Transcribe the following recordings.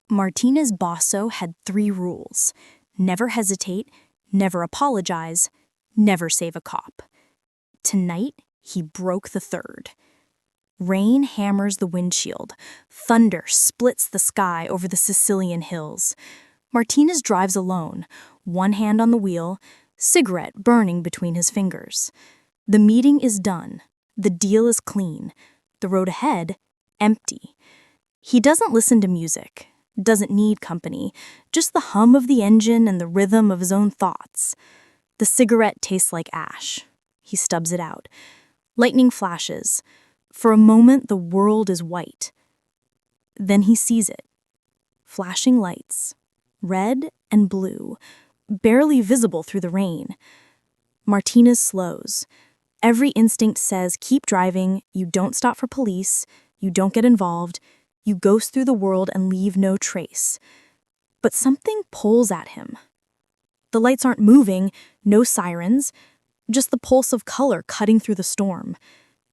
Martinez Basso had 3 rules: never hesitate, never apologize, never save a cop. Tonight, he broke the 3rd. Rain hammers the windshield. Thunder splits the sky over the Sicilian hills. Martinez drives alone, one hand on the wheel, cigarette burning between his fingers. The meeting is done. The deal is clean. The road ahead, empty. He doesn't listen to music, doesn't need company, just the hum of the engine and the rhythm of his own thoughts. The cigarette tastes like ash. He stubs it out. Lightning flashes. For a moment, the world is white. Then he sees it. Flashing lights, red and blue, barely visible through the rain. Martinez slows. Every instinct says, keep driving, you don't stop for police, you don't get involved, you ghost through the world and leave no trace. But something pulls at him. The lights aren't moving, no sirens, just the pulse of color cutting through the storm.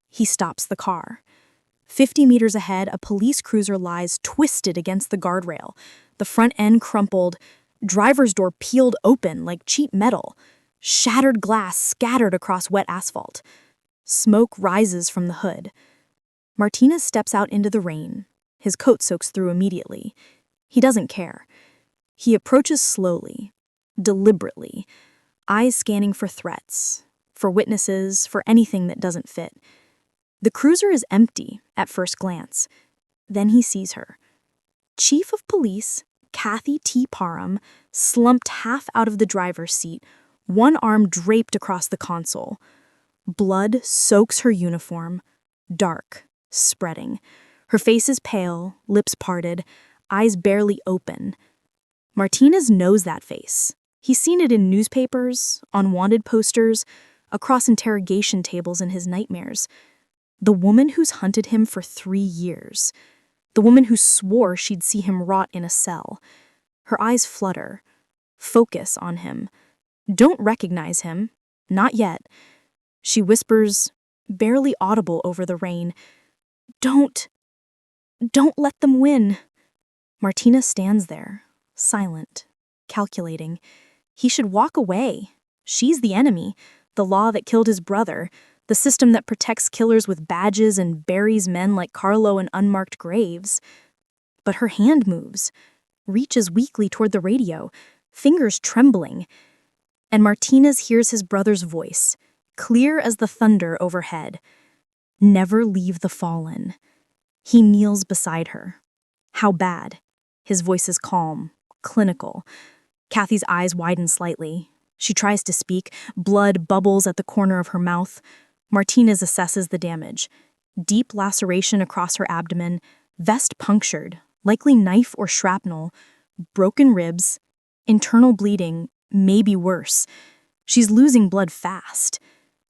He stops the car. 50 meters ahead, a police cruiser lies twisted against the guardrail, the front end crumpled, driver's door peeled open like cheap metal, shattered glass scattered across wet asphalt. Smoke rises from the hood. Martinez steps out into the rain. His coat soaks through immediately. He doesn't care. He approaches slowly, deliberately, eyes scanning for threats, for witnesses, for anything that doesn't fit. The cruiser is empty at first glance. Then he sees her. Chief of Police Kathy T. Parham slumped half out of the driver's seat, one arm draped across the console. Blood soaks her uniform, dark, spreading. Her face is pale, lips parted, eyes barely open. Martinez knows that face. He's seen it in newspapers, on wanted posters, across interrogation tables in his nightmares. The woman who's hunted him for 3 years. The woman who swore she'd see him rot in a cell. Her eyes flutter. Focus on him. Don't recognize him. Not yet. She whispers, barely audible over the rain, Don't let them win." Martinez stands there, silent, calculating. He should walk away. She's the enemy, the law that killed his brother, the system that protects killers with badges and buries men like Carlo in unmarked graves. But her hand moves, reaches weakly toward the radio, fingers trembling. And Martinez hears his brother's voice, clear as the thunder overhead. "Never leave the fallen." He kneels beside her. "How bad?" His voice is calm, clinical. Kathy's eyes widen slightly. She tries to speak. Blood bubbles at the corner of her mouth. Martinez assesses the damage. Deep laceration across her abdomen, vest punctured, likely knife or shrapnel, broken ribs, internal bleeding, maybe worse. She's losing blood fast.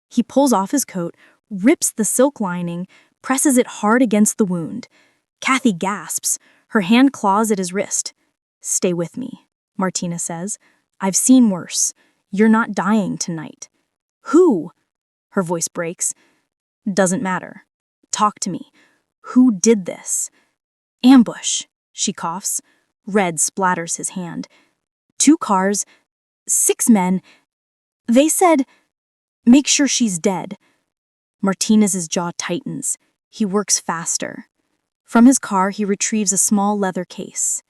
He pulls off his coat, rips the silk lining, presses it hard against the wound. Kathy gasps. Her hand claws at his wrist. "Stay with me," Martinez says. "I've seen worse. You're not dying tonight." "Who?" Her voice breaks. "Doesn't matter. Talk to me. Who did this?" "Ambush," she coughs. Red splatters his hand. 2 cars, 6 men. They said, "Make sure she's dead." Martinez's jaw tightens. He works faster. From his car, he retrieves a small leather case.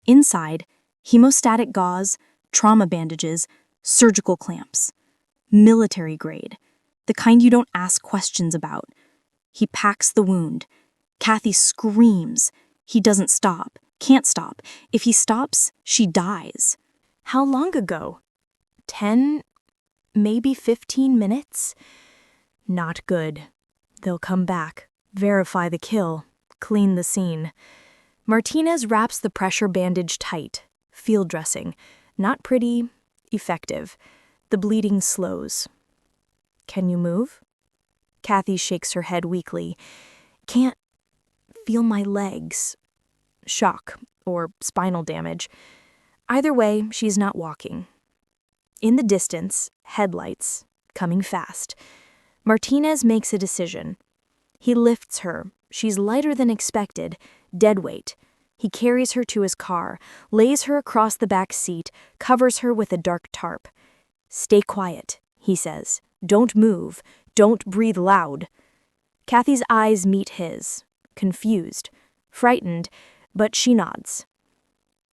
Inside, hemostatic gauze, trauma bandages, surgical clamps. Military grade. The kind you don't ask questions about. He packs the wound. Kathy screams. He doesn't stop, can't stop. If he stops, she dies. How long ago? 10, maybe 15 minutes? Not good. They'll come back, verify the kill, clean the scene. Martinez wraps the pressure bandage tight. Field dressing. Not pretty, effective. The bleeding slows. "Can you move?" Kathy shakes her head weakly. "Can't feel my legs." Shock or spinal damage. Either way, she's not walking. In the distance, headlights, coming fast. Martinez makes a decision. He lifts her. She's lighter than expected, dead weight. He carries her to his car, lays her across the back seat, covers her with a dark tarp. "Stay quiet," he says. "Don't move. Don't breathe loud." Kathy's eyes meet his, confused, frightened, but she nods.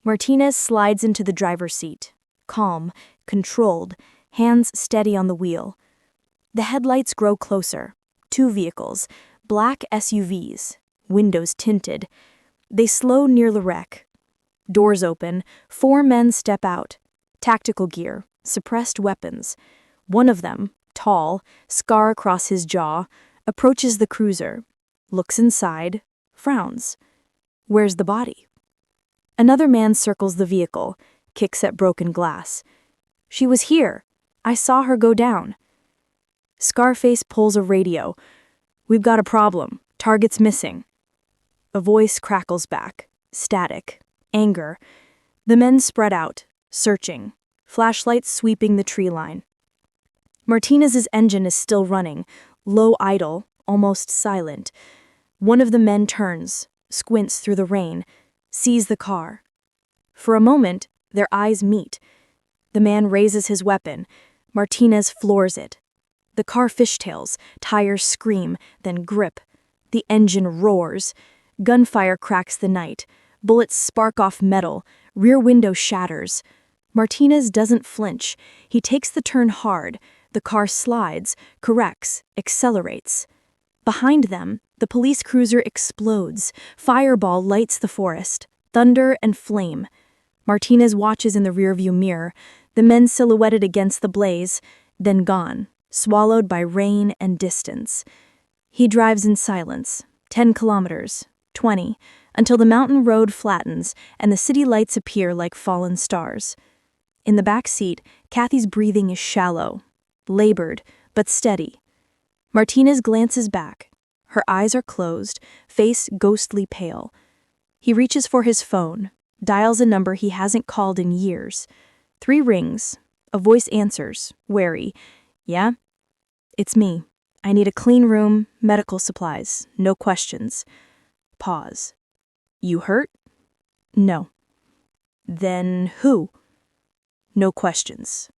Martinez slides into the driver's seat, calm, controlled, hands steady on the wheel. The headlights grow closer. 2 vehicles, black SUVs, windows tinted. They slow near the wreck. Doors open, 4 men step out. Tactical gear, suppressed weapons. One of them, tall, scar across his jaw, approaches the cruiser, looks inside, frowns. Where's the body? Another man circles the vehicle, kicks at broken glass. "She was here. I saw her go down." Scarface pulls a radio. "We've got a problem. Target's missing." A voice crackles back, static, anger. The men spread out, searching, flashlights sweeping the tree line. Martinez's engine is still running, low idle, almost silent. One of the men turns, squints through the rain, sees the car. For a moment, their eyes meet. The man raises his weapon. Martinez floors it. The car fishtails, tires scream, then grip. The engine roars. Gunfire cracks the night. Bullets spark off metal. Rear window shatters. Martinez doesn't flinch. He takes the turn hard. The car slides, corrects, accelerates. Behind them, the police cruiser explodes. Fireball lights the forest. Thunder and flame. Martinez watches in the rearview mirror. The men silhouetted against the blaze, then gone, swallowed by rain and distance. He drives in silence, 10 kilometers, 20, until the mountain road flattens and the city lights appear like fallen stars. In the back seat, Kathy's breathing is shallow, labored, but steady. Martinez glances back. Her eyes are closed, face ghostly pale. He reaches for his phone, dials a number he hasn't called in years. 3 rings. A voice answers, wary. "Yeah? It's me. I need a clean room, medical supplies, no questions." Pause. "You hurt?" "No." "Then who?" "No questions."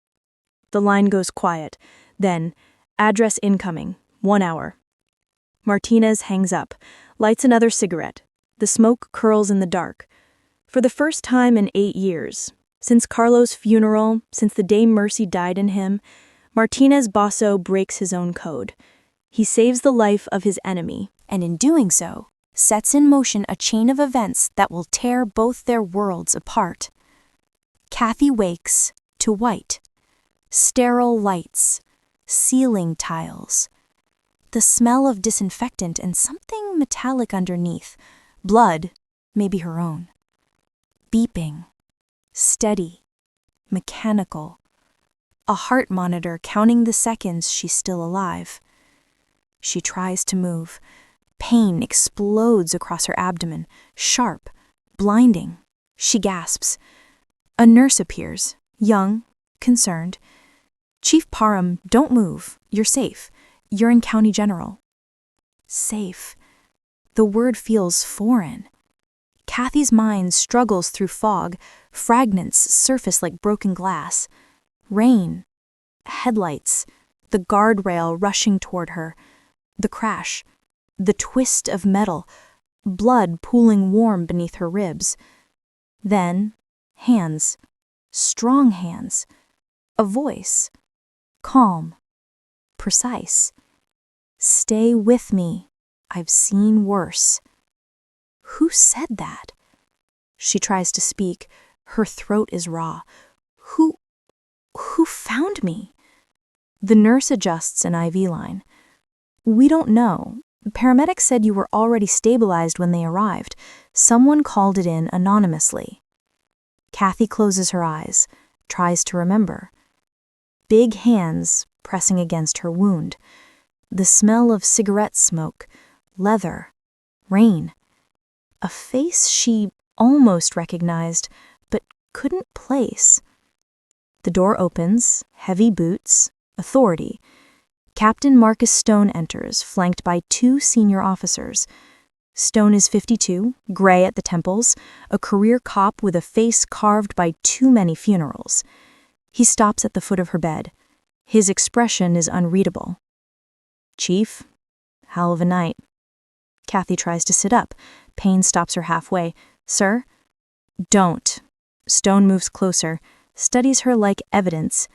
The line goes quiet. Then, "Address incoming, 1 hour." Martinez hangs up, lights another cigarette. The smoke curls in the dark. For the first time in 8 years, since Carlos' funeral, since the day Mercy died in him, Martinez Basso breaks his own code. He saves the life of his enemy, and in doing so, sets in motion a chain of events that will tear both their worlds apart. Kathy wakes to white. Sterile lights, ceiling tiles, the smell of disinfectant and something metallic underneath, blood, maybe her own. Beeping, steady, mechanical, a heart monitor counting the seconds she's still alive. She tries to move. Pain explodes across her abdomen, sharp, blinding. She gasps. A nurse appears, young, concerned. "Chief Parham, don't move. You're safe. You're in County General." Safe. The word feels foreign. Kathy's mind struggles through fog. Fragments surface like broken glass. Rain. Headlights. The guardrail rushing toward her. The crash. The twist of metal. Blood pooling warm beneath her ribs. Then, hands. Strong hands. A voice. Calm. Precise. "Stay with me. I've seen worse." Who said that? She tries to speak. Her throat is raw. Who found me? The nurse adjusts an IV line. "We don't know. Paramedics said you were already stabilized when they arrived. Someone called it in anonymously." Kathy closes her eyes, tries to remember. Big hands pressing against her wound. The smell of cigarette smoke, leather, rain. A face she almost recognized, but couldn't place. The door opens, heavy boots, authority. Captain Marcus Stone enters, flanked by 2 senior officers. Stone is 52, gray at the temples, a career cop with a face carved by too many funerals. He stops at the foot of her bed. His expression is unreadable. "Chief, hell of a night." Kathy tries to sit up. Pain stops her halfway. "Sir?" "Don't." Stone moves closer, studies her like evidence.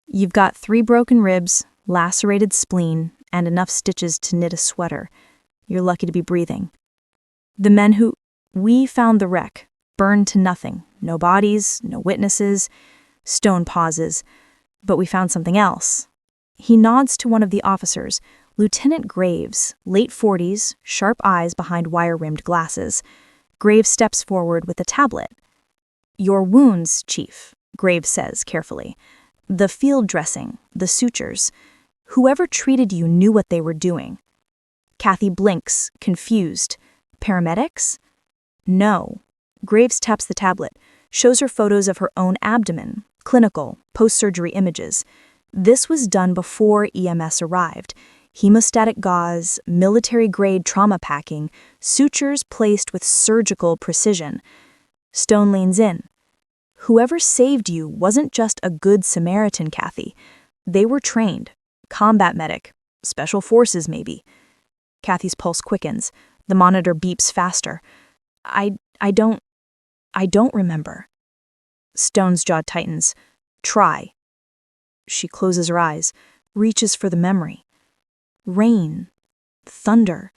"You've got 3 broken ribs, lacerated spleen, and enough stitches to knit a sweater. You're lucky to be breathing. The men who... We found the wreck, burned to nothing. No bodies, no witnesses." Stone pauses. "But we found something else." He nods to one of the officers, Lieutenant Graves, late 40s, sharp eyes behind wire-rimmed glasses. Graves steps forward with a tablet. "Your wounds, Chief," Graves says carefully. "The field dressing, the sutures. Whoever treated you knew what they were doing." Kathy blinks, confused. "Paramedics?" "No." Graves taps the tablet, shows her photos of her own abdomen, clinical, post-surgery images. This was done before EMS arrived. Hemostatic gauze, military-grade trauma packing, sutures placed with surgical precision. Stone leans in. "Whoever saved you wasn't just a good Samaritan, Kathy. They were trained. Combat medic. Special forces, maybe." Kathy's pulse quickens. The monitor beeps faster. I don't remember." Stone's jaw tightens. "Try." She closes her eyes, reaches for the memory. Rain. Thunder.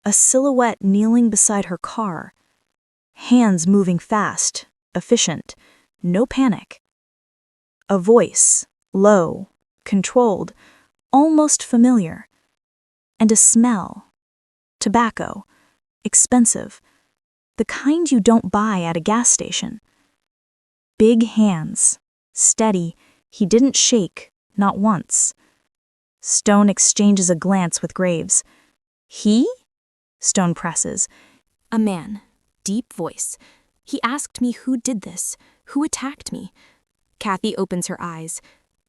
A silhouette kneeling beside her car. Hands moving fast, efficient, no panic. A voice, low, controlled, almost familiar. And a smell. Tobacco. Expensive. The kind you don't buy at a gas station. Big hands. Steady. He didn't shake, not once. Stone exchanges a glance with Graves. "He?" Stone presses. "A man. Deep voice. He asked me who did this, who attacked me." Kathy opens her eyes.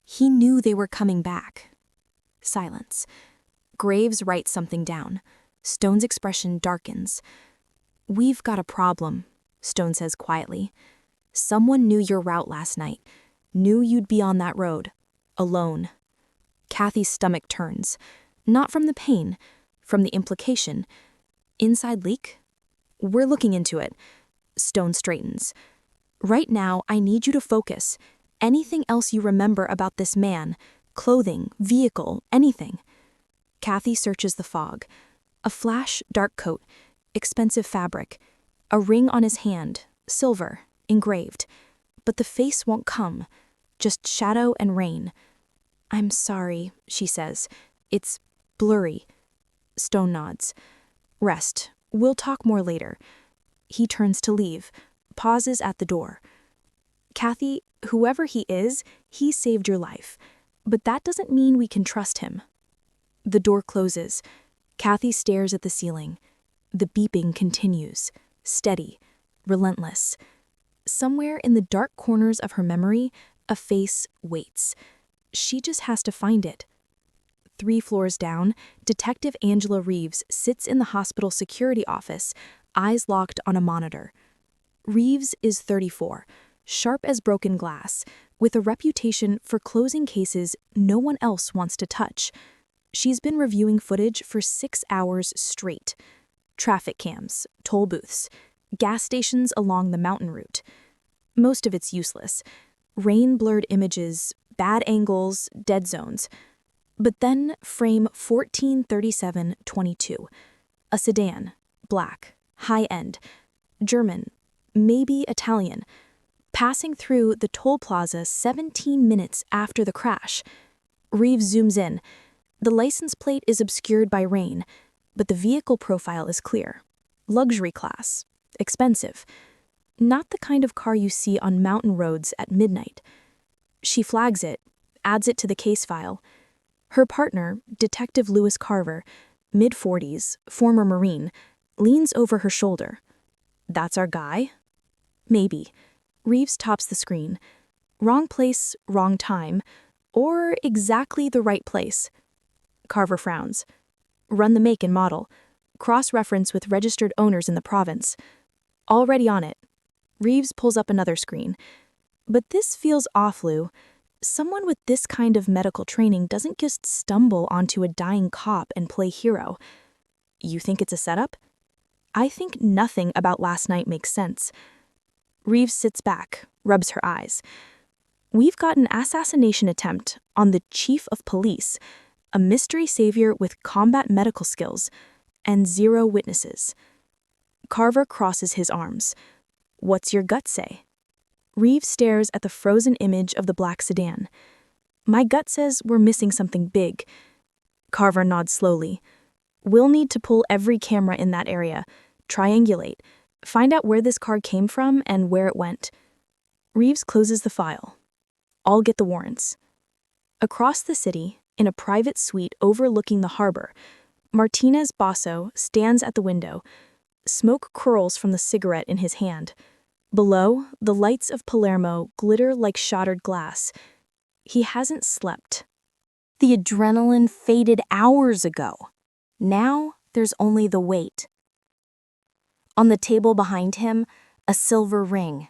"He knew they were coming back." Silence. Graves writes something down. Stone's expression darkens. "We've got a problem," Stone says quietly. "Someone knew your route last night, knew you'd be on that road, alone." Kathy's stomach turns, not from the pain, from the implication. "Inside leak? We're looking into it." Stone straightens. "Right now, I need you to focus. Anything else you remember about this man, clothing, vehicle, anything." Kathy searches the fog. A flash, dark coat, expensive fabric, a ring on his hand, silver, engraved. But the face won't come, just shadow and rain. "I'm sorry," she says. "It's blurry." Stone nods. "Rest. We'll talk more later." He turns to leave, pauses at the door. "Kathy, whoever he is, he saved your life. But that doesn't mean we can trust him." The door closes. Kathy stares at the ceiling. The beeping continues, steady, relentless. Somewhere in the dark corners of her memory, a face waits. She just has to find it. 3 floors down, Detective Angela Reeves sits in the hospital security office, eyes locked on a monitor. Reeves is 34, sharp as broken glass, with a reputation for closing cases no one else wants to touch. She's been reviewing footage for 6 hours straight. Traffic cams, toll booths, gas stations along the mountain route. Most of it's useless. Rain-blurred images, bad angles, dead zones. But then frame 143722. A sedan, black, high-end, German, maybe Italian, passing through the toll plaza 17 minutes after the crash. Reeves zooms in. The license plate is obscured by rain, but the vehicle profile is clear. Luxury class, expensive. Not the kind of car you see on mountain roads at midnight. She flags it, adds it to the case file. Her partner, Detective Lewis Carver, mid-40s, former Marine, leans over her shoulder. "That's our guy?" "Maybe." Reeves tops the screen. "Wrong place, wrong time, or exactly the right place." Carver frowns. "Run the make and model." Cross-reference with registered owners in the province. Already on it. Reeves pulls up another screen. But this feels off, Lou. Someone with this kind of medical training doesn't just stumble onto a dying cop and play hero. You think it's a setup? I think nothing about last night makes sense. Reeves sits back, rubs her eyes. We've got an assassination attempt on the chief of police, a mystery savior with combat medical skills, and 0 witnesses. Carver crosses his arms. What's your gut say? Reeves stares at the frozen image of the black sedan. My gut says we're missing something big. Carver nods slowly. We'll need to pull every camera in that area, triangulate, find out where this car came from and where it went. Reeves closes the file. I'll get the warrants. Across the city, in a private suite overlooking the harbor, Martinez Basso stands at the window. Smoke curls from the cigarette in his hand. Below, the lights of Palermo glitter like shattered glass. He hasn't slept. The adrenaline faded hours ago. Now, there's only the weight. On the table behind him, a silver ring.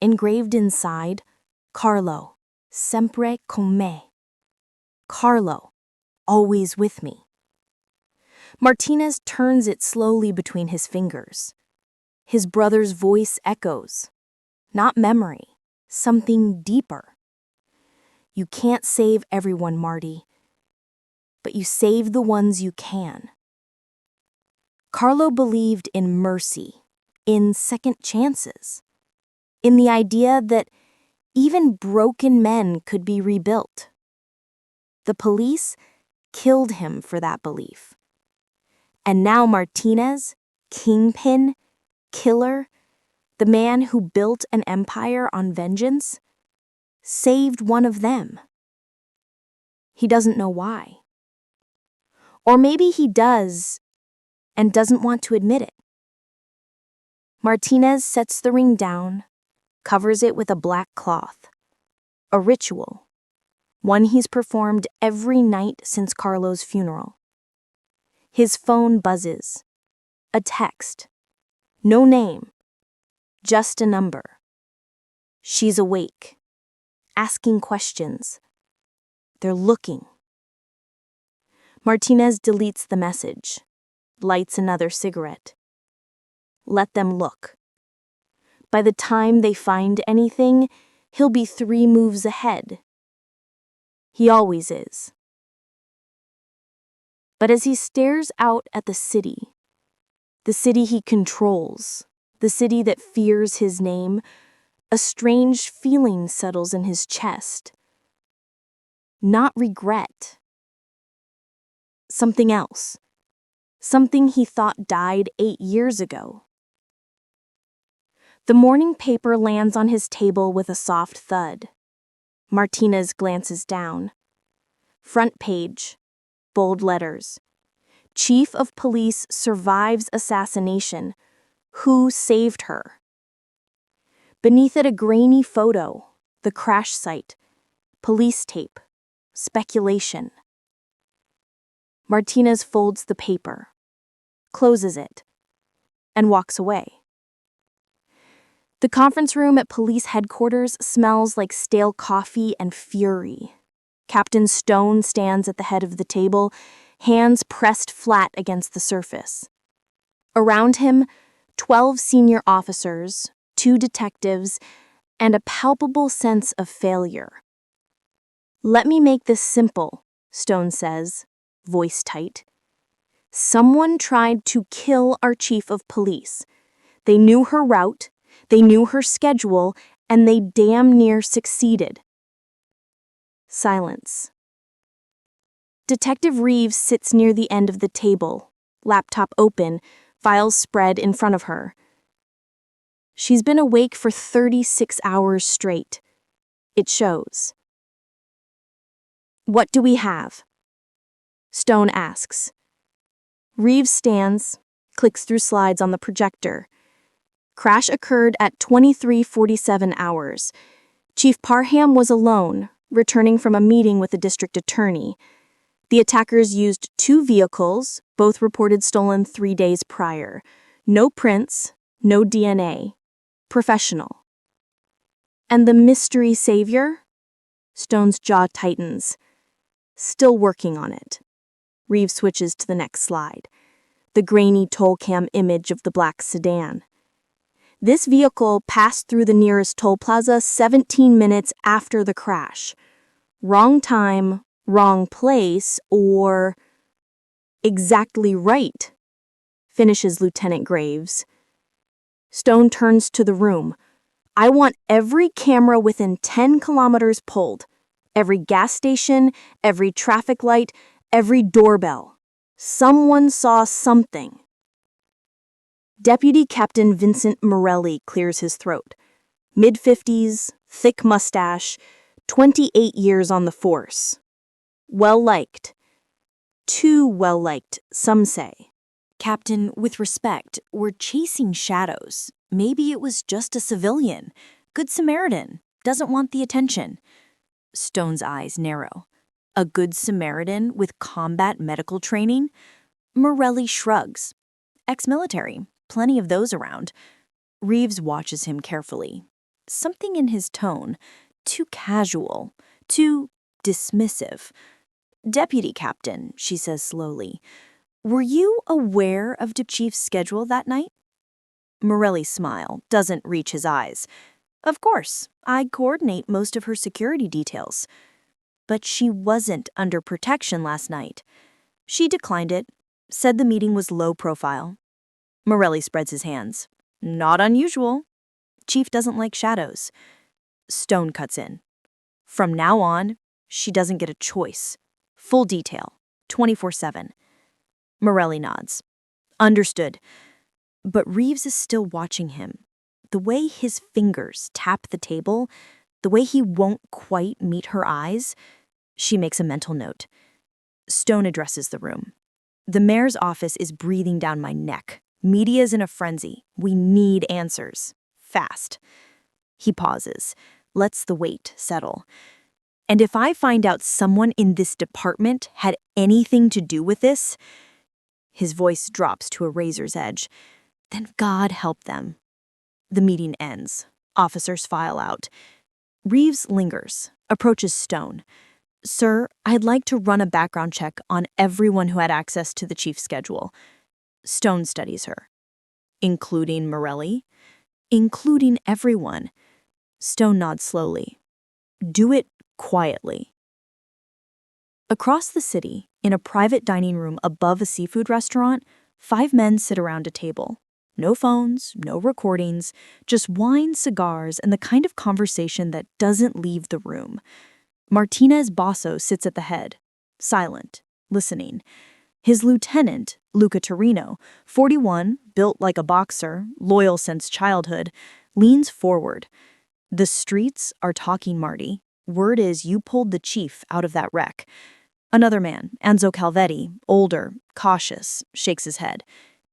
Engraved inside, Carlo, sempre con me. Carlo, always with me. Martinez turns it slowly between his fingers. His brother's voice echoes. Not memory, something deeper. You can't save everyone, Marty, but you save the ones you can. Carlo believed in mercy, in second chances, in the idea that even broken men could be rebuilt. The police killed him for that belief. And now Martinez, kingpin, killer, the man who built an empire on vengeance, saved one of them. He doesn't know why. Or maybe he does and doesn't want to admit it. Martinez sets the ring down, covers it with a black cloth. A ritual, one he's performed every night since Carlo's funeral. His phone buzzes. A text. No name. Just a number. She's awake. Asking questions. They're looking. Martinez deletes the message. Lights another cigarette. Let them look. By the time they find anything, he'll be 3 moves ahead. He always is. But as he stares out at the city he controls, the city that fears his name, a strange feeling settles in his chest. Not regret. Something else. Something he thought died 8 years ago. The morning paper lands on his table with a soft thud. Martinez glances down. Front page. Bold letters. Chief of Police survives assassination. Who saved her? Beneath it, a grainy photo. The crash site. Police tape. Speculation. Martinez folds the paper, closes it, and walks away. The conference room at police headquarters smells like stale coffee and fury. Captain Stone stands at the head of the table, hands pressed flat against the surface. Around him, 12 senior officers, 2 detectives, and a palpable sense of failure. Let me make this simple, Stone says, voice tight. Someone tried to kill our chief of police. They knew her route, they knew her schedule, and they damn near succeeded. Silence. Detective Reeves sits near the end of the table, laptop open, files spread in front of her. She's been awake for 36 hours straight. It shows. What do we have? Stone asks. Reeves stands, clicks through slides on the projector. Crash occurred at 23:47 hours. Chief Parham was alone, returning from a meeting with the district attorney. The attackers used 2 vehicles, both reported stolen 3 days prior. No prints, no DNA. Professional. And the mystery savior? Stone's jaw tightens. Still working on it. Reeves switches to the next slide. The grainy toll cam image of the black sedan. This vehicle passed through the nearest toll plaza 17 minutes after the crash. Wrong time, wrong place, or exactly right, finishes Lieutenant Graves. Stone turns to the room. I want every camera within 10 kilometers pulled. Every gas station, every traffic light, every doorbell. Someone saw something. Deputy Captain Vincent Morelli clears his throat. Mid-50s, thick mustache, 28 years on the force. Well-liked. Too well-liked, some say. Captain, with respect, we're chasing shadows. Maybe it was just a civilian. Good Samaritan. Doesn't want the attention. Stone's eyes narrow. A good Samaritan with combat medical training? Morelli shrugs. Ex-military. Plenty of those around. Reeves watches him carefully. Something in his tone. Too casual. Too dismissive. Deputy Captain, she says slowly. Were you aware of the chief's schedule that night? Morelli's smile doesn't reach his eyes. Of course, I coordinate most of her security details. But she wasn't under protection last night. She declined it, said the meeting was low profile. Morelli spreads his hands. Not unusual. Chief doesn't like shadows. Stone cuts in. From now on, she doesn't get a choice. Full detail, 24/7. Morelli nods. Understood. But Reeves is still watching him. The way his fingers tap the table, the way he won't quite meet her eyes. She makes a mental note. Stone addresses the room. The mayor's office is breathing down my neck. Media's in a frenzy. We need answers. Fast. He pauses, lets the weight settle. And if I find out someone in this department had anything to do with this, his voice drops to a razor's edge, then God help them. The meeting ends. Officers file out. Reeves lingers, approaches Stone. Sir, I'd like to run a background check on everyone who had access to the chief's schedule. Stone studies her. Including Morelli? Including everyone. Stone nods slowly. Do it quietly. Across the city, in a private dining room above a seafood restaurant, 5 men sit around a table. No phones, no recordings, just wine, cigars, and the kind of conversation that doesn't leave the room. Martinez Basso sits at the head, silent, listening. His lieutenant, Luca Torino, 41, built like a boxer, loyal since childhood, leans forward. The streets are talking, Marty. Word is you pulled the chief out of that wreck. Another man, Enzo Calvetti, older, cautious, shakes his head.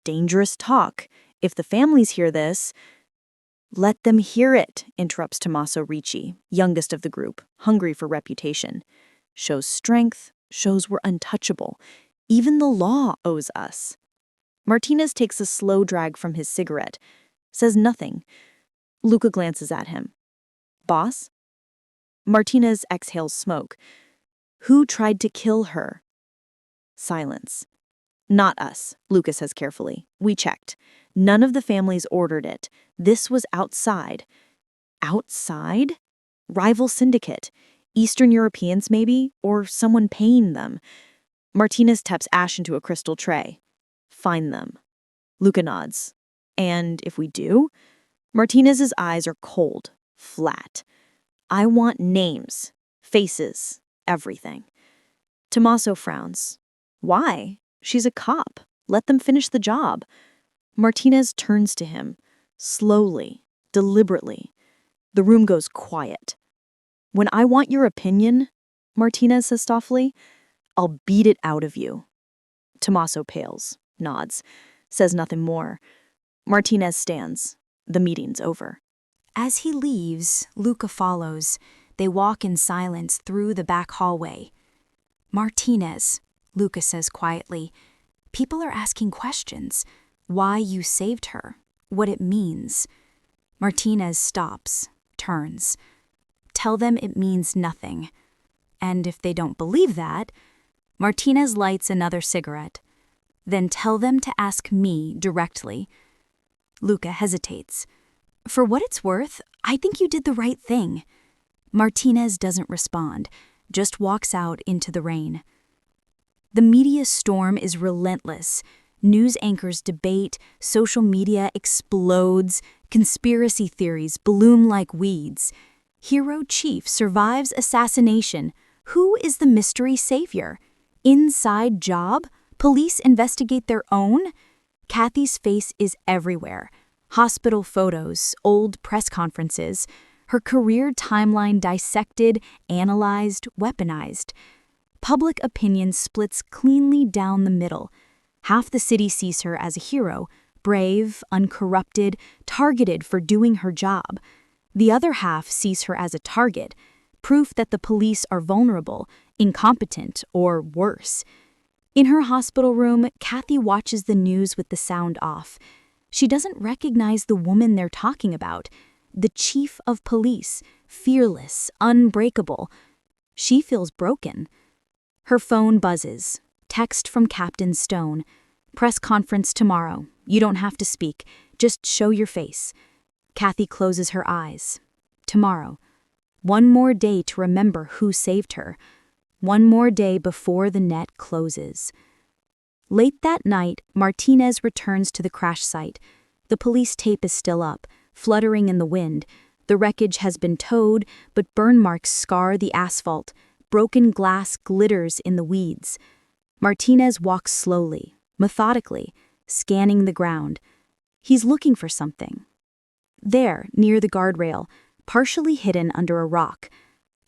Dangerous talk. If the families hear this... Let them hear it, interrupts Tommaso Ricci, youngest of the group, hungry for reputation. Shows strength, shows we're untouchable. Even the law owes us. Martinez takes a slow drag from his cigarette, says nothing. Luca glances at him. Boss? Martinez exhales smoke. Who tried to kill her? Silence. Not us, Luca says carefully. We checked. None of the families ordered it. This was outside. Outside? Rival syndicate. Eastern Europeans, maybe? Or someone paying them. Martinez taps ash into a crystal tray. Find them. Luca nods. And if we do? Martinez's eyes are cold, flat. I want names, faces, everything. Tommaso frowns. Why? She's a cop. Let them finish the job. Martinez turns to him, slowly, deliberately. The room goes quiet. When I want your opinion, Martinez says softly, I'll beat it out of you. Tommaso pales, nods, says nothing more. Martinez stands. The meeting's over. As he leaves, Luca follows. They walk in silence through the back hallway. Martinez, Luca says quietly. People are asking questions. Why you saved her. What it means. Martinez stops, turns. Tell them it means nothing. And if they don't believe that, Martinez lights another cigarette. Then tell them to ask me directly. Luca hesitates. For what it's worth, I think you did the right thing. Martinez doesn't respond, just walks out into the rain. The media storm is relentless. News anchors debate, social media explodes, conspiracy theories bloom like weeds. Hero Chief survives assassination. Who is the mystery savior? Inside job? Police investigate their own? Kathy's face is everywhere. Hospital photos, old press conferences, her career timeline dissected, analyzed, weaponized. Public opinion splits cleanly down the middle. Half the city sees her as a hero, brave, uncorrupted, targeted for doing her job. The other half sees her as a target, proof that the police are vulnerable, incompetent, or worse. In her hospital room, Kathy watches the news with the sound off. She doesn't recognize the woman they're talking about, the chief of police, fearless, unbreakable. She feels broken. Her phone buzzes. Text from Captain Stone. Press conference tomorrow. You don't have to speak. Just show your face. Kathy closes her eyes. Tomorrow. One more day to remember who saved her. One more day before the net closes. Late that night, Martinez returns to the crash site. The police tape is still up, fluttering in the wind. The wreckage has been towed, but burn marks scar the asphalt. Broken glass glitters in the weeds. Martinez walks slowly, methodically, scanning the ground. He's looking for something. There, near the guardrail, partially hidden under a rock,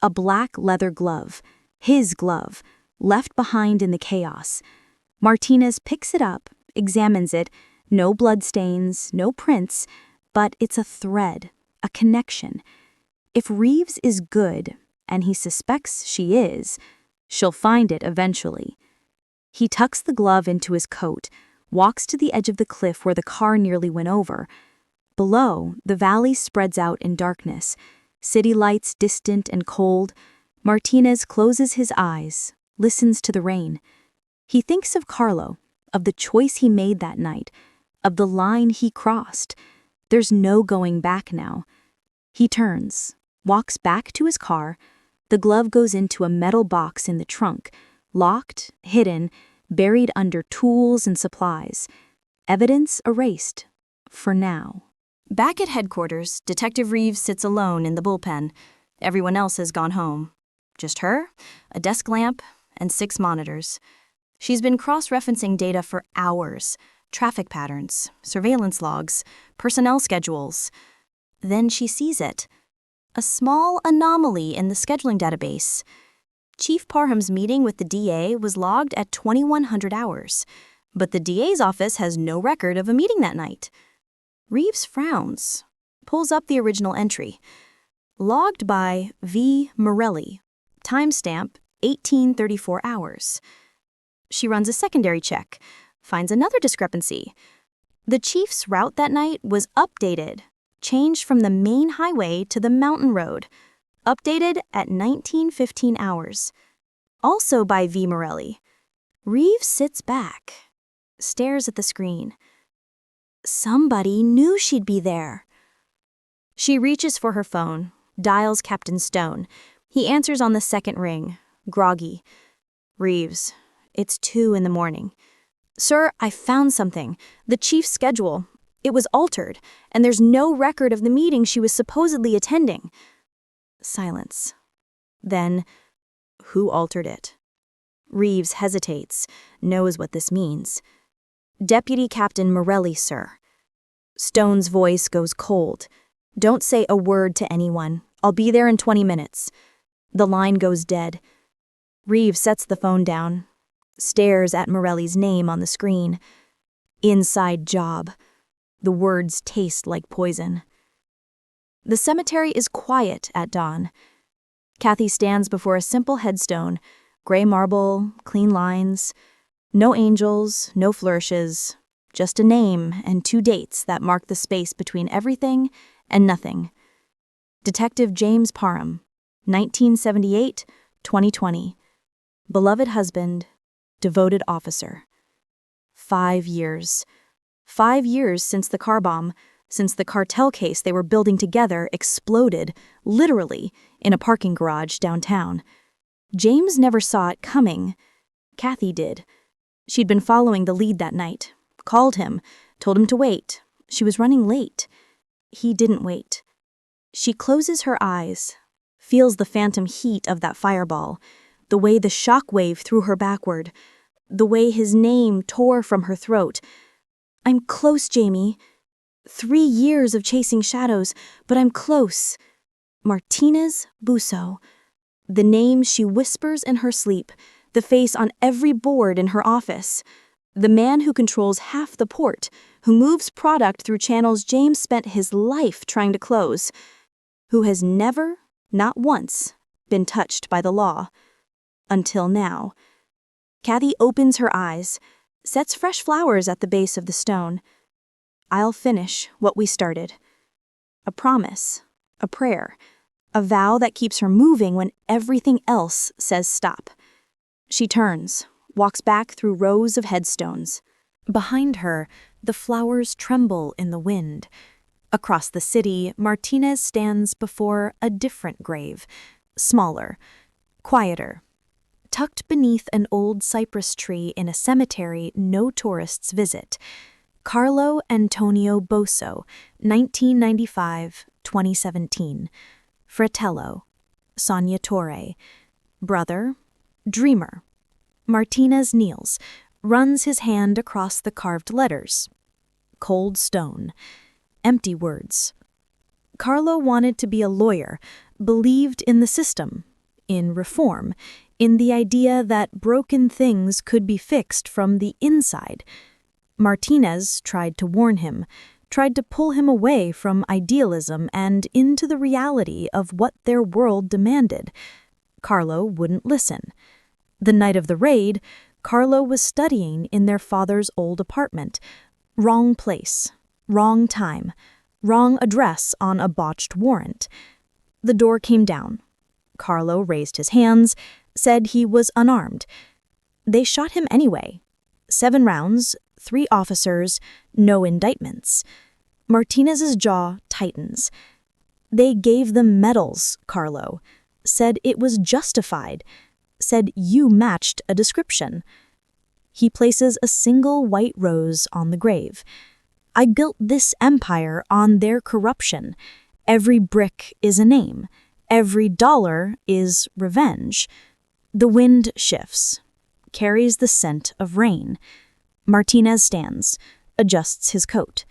a black leather glove, his glove, left behind in the chaos. Martinez picks it up, examines it, no bloodstains, no prints, but it's a thread, a connection. If Reeves is good, and he suspects she is, she'll find it eventually. He tucks the glove into his coat, walks to the edge of the cliff where the car nearly went over. Below, the valley spreads out in darkness, city lights distant and cold. Martinez closes his eyes, listens to the rain. He thinks of Carlo, of the choice he made that night, of the line he crossed. There's no going back now. He turns, walks back to his car. The glove goes into a metal box in the trunk, locked, hidden, buried under tools and supplies. Evidence erased, for now. Back at headquarters, Detective Reeves sits alone in the bullpen. Everyone else has gone home. Just her, a desk lamp, and 6 monitors. She's been cross-referencing data for hours. Traffic patterns, surveillance logs, personnel schedules. Then she sees it. A small anomaly in the scheduling database. Chief Parham's meeting with the DA was logged at 2100 hours, but the DA's office has no record of a meeting that night. Reeves frowns, pulls up the original entry. Logged by V. Morelli. Timestamp 1834 hours. She runs a secondary check, finds another discrepancy. The chief's route that night was updated, changed from the main highway to the mountain road, updated at 1915 hours. Also by V. Morelli. Reeves sits back, stares at the screen. Somebody knew she'd be there. She reaches for her phone, dials Captain Stone. He answers on the second ring, groggy. Reeves, it's 2 a.m. Sir, I found something. The chief's schedule. It was altered, and there's no record of the meeting she was supposedly attending. Silence. Then, who altered it? Reeves hesitates, knows what this means. Deputy Captain Morelli, sir. Stone's voice goes cold. Don't say a word to anyone. I'll be there in 20 minutes. The line goes dead. Reeves sets the phone down, stares at Morelli's name on the screen. Inside job. The words taste like poison. The cemetery is quiet at dawn. Kathy stands before a simple headstone, Gray marble, clean lines. No angels, no flourishes. Just a name and 2 dates that mark the space between everything and nothing. Detective James Parham, 1978-2020. Beloved husband, devoted officer. 5 years. 5 years since the car bomb, since the cartel case they were building together exploded, literally, in a parking garage downtown. James never saw it coming. Kathy did. She'd been following the lead that night, called him, told him to wait. She was running late. He didn't wait. She closes her eyes, feels the phantom heat of that fireball, the way the shockwave threw her backward, the way his name tore from her throat. I'm close, Jamie. 3 years of chasing shadows, but I'm close. Martinez Busso. The name she whispers in her sleep, the face on every board in her office. The man who controls half the port, who moves product through channels James spent his life trying to close, who has never, not once, been touched by the law. Until now. Kathy opens her eyes, sets fresh flowers at the base of the stone. I'll finish what we started. A promise, a prayer, a vow that keeps her moving when everything else says stop. She turns, walks back through rows of headstones. Behind her, the flowers tremble in the wind. Across the city, Martinez stands before a different grave, smaller, quieter. Tucked beneath an old cypress tree in a cemetery no tourists visit. Carlo Antonio Bosso, 1995-2017. Fratello, Sognatore. Brother, dreamer. Martinez kneels, runs his hand across the carved letters. Cold stone. Empty words. Carlo wanted to be a lawyer, believed in the system, in reform, in the idea that broken things could be fixed from the inside. Martinez tried to warn him, tried to pull him away from idealism and into the reality of what their world demanded. Carlo wouldn't listen. The night of the raid, Carlo was studying in their father's old apartment. Wrong place, wrong time, wrong address on a botched warrant. The door came down. Carlo raised his hands, said he was unarmed. They shot him anyway. 7 rounds, 3 officers, no indictments. Martinez's jaw tightens. They gave them medals, Carlo. Said it was justified. Said you matched a description. He places a single white rose on the grave. I built this empire on their corruption. Every brick is a name. Every dollar is revenge. The wind shifts, carries the scent of rain. Martinez stands, adjusts his coat.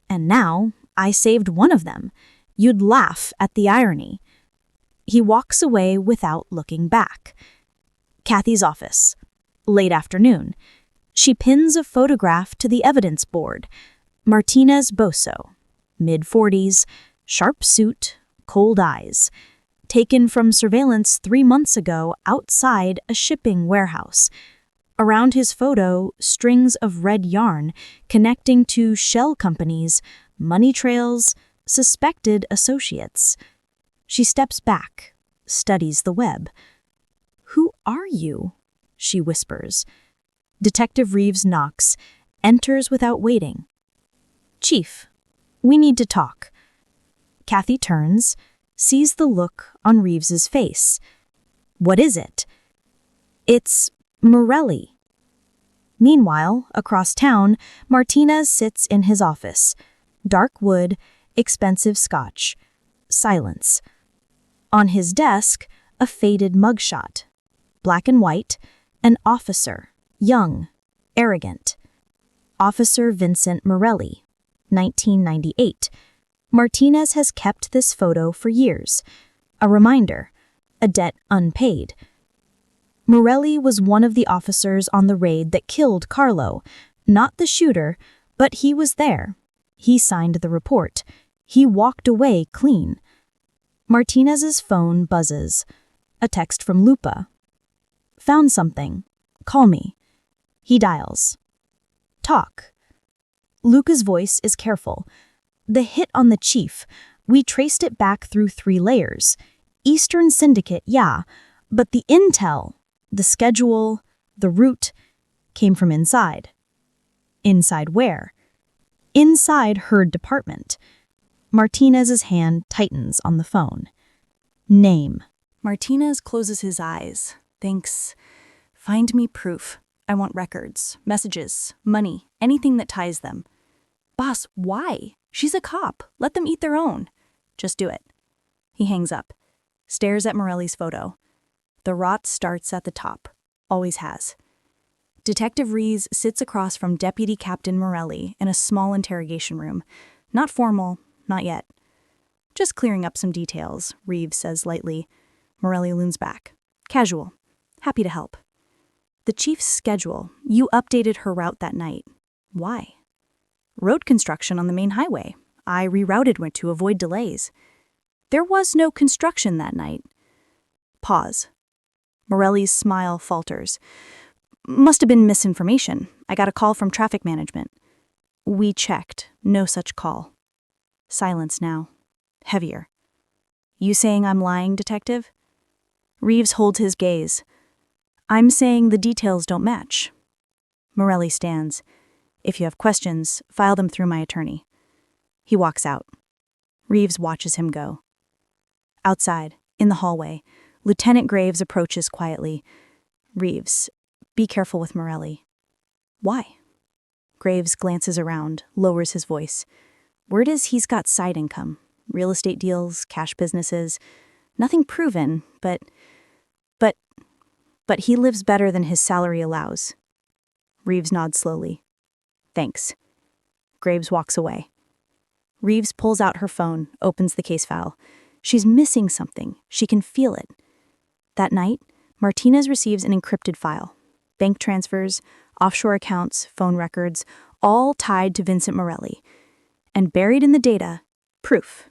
And now I saved one of them. You'd laugh at the irony. He walks away without looking back. Kathy's office. Late afternoon. She pins a photograph to the evidence board. Martinez Bosso, mid-40s, sharp suit, cold eyes. Taken from surveillance 3 months ago outside a shipping warehouse. Around his photo, strings of red yarn connecting to shell companies, money trails, suspected associates. She steps back, studies the web. Who are you? She whispers. Detective Reeves knocks, enters without waiting. Chief, we need to talk. Kathy turns, sees the look on Reeves's face. What is it? It's Morelli. Meanwhile, across town, Martinez sits in his office. Dark wood, expensive scotch. Silence. On his desk, a faded mugshot. Black and white, an officer, young, arrogant. Officer Vincent Morelli, 1998. Martinez has kept this photo for years. A reminder, a debt unpaid. Morelli was one of the officers on the raid that killed Carlo. Not the shooter, but he was there. He signed the report. He walked away clean. Martinez's phone buzzes. A text from Lupa. Found something. Call me. He dials. Talk. Luca's voice is careful. The hit on the chief, we traced it back through 3 layers. Eastern Syndicate, yeah, but the intel, the schedule, the route, came from inside. Inside where? Inside her department. Martinez's hand tightens on the phone. Name. Martinez closes his eyes. Thinks, find me proof. I want records, messages, money, anything that ties them. Boss, why? She's a cop. Let them eat their own. Just do it. He hangs up, stares at Morelli's photo. The rot starts at the top. Always has. Detective Reeves sits across from Deputy Captain Morelli in a small interrogation room. Not formal, not yet. Just clearing up some details, Reeves says lightly. Morelli leans back. Casual. Happy to help. The chief's schedule. You updated her route that night. Why? Road construction on the main highway. I rerouted to avoid delays. There was no construction that night. Pause. Morelli's smile falters. Must have been misinformation. I got a call from traffic management. We checked. No such call. Silence now. Heavier. You saying I'm lying, detective? Reeves holds his gaze. I'm saying the details don't match. Morelli stands. If you have questions, file them through my attorney. He walks out. Reeves watches him go. Outside, in the hallway, Lieutenant Graves approaches quietly. Reeves, be careful with Morelli. Why? Graves glances around, lowers his voice. Word is he's got side income. Real estate deals, cash businesses. Nothing proven, but he lives better than his salary allows. Reeves nods slowly. Thanks. Graves walks away. Reeves pulls out her phone, opens the case file. She's missing something. She can feel it. That night, Martinez receives an encrypted file. Bank transfers, offshore accounts, phone records, all tied to Vincent Morelli. And buried in the data, proof.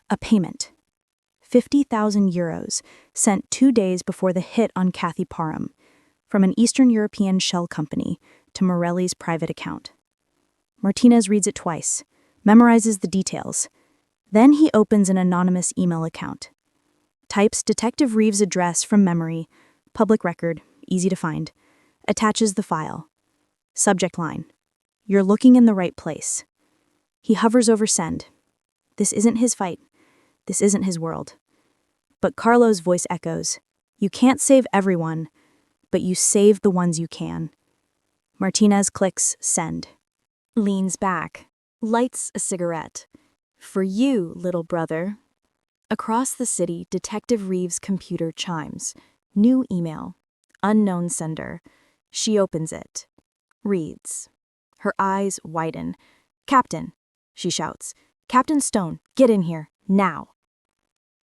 A payment. 50,000 euros, sent 2 days before the hit on Kathy Parham, from an Eastern European shell company to Morelli's private account. Martinez reads it twice, memorizes the details. Then he opens an anonymous email account. Types Detective Reeves' address from memory, public record, easy to find. Attaches the file. Subject line. You're looking in the right place. He hovers over send. This isn't his fight. This isn't his world. But Carlo's voice echoes. You can't save everyone, but you save the ones you can. Martinez clicks send. Leans back, lights a cigarette. For you, little brother. Across the city, Detective Reeves' computer chimes. New email. Unknown sender. She opens it. Reads. Her eyes widen. Captain, she shouts. Captain Stone, get in here, now.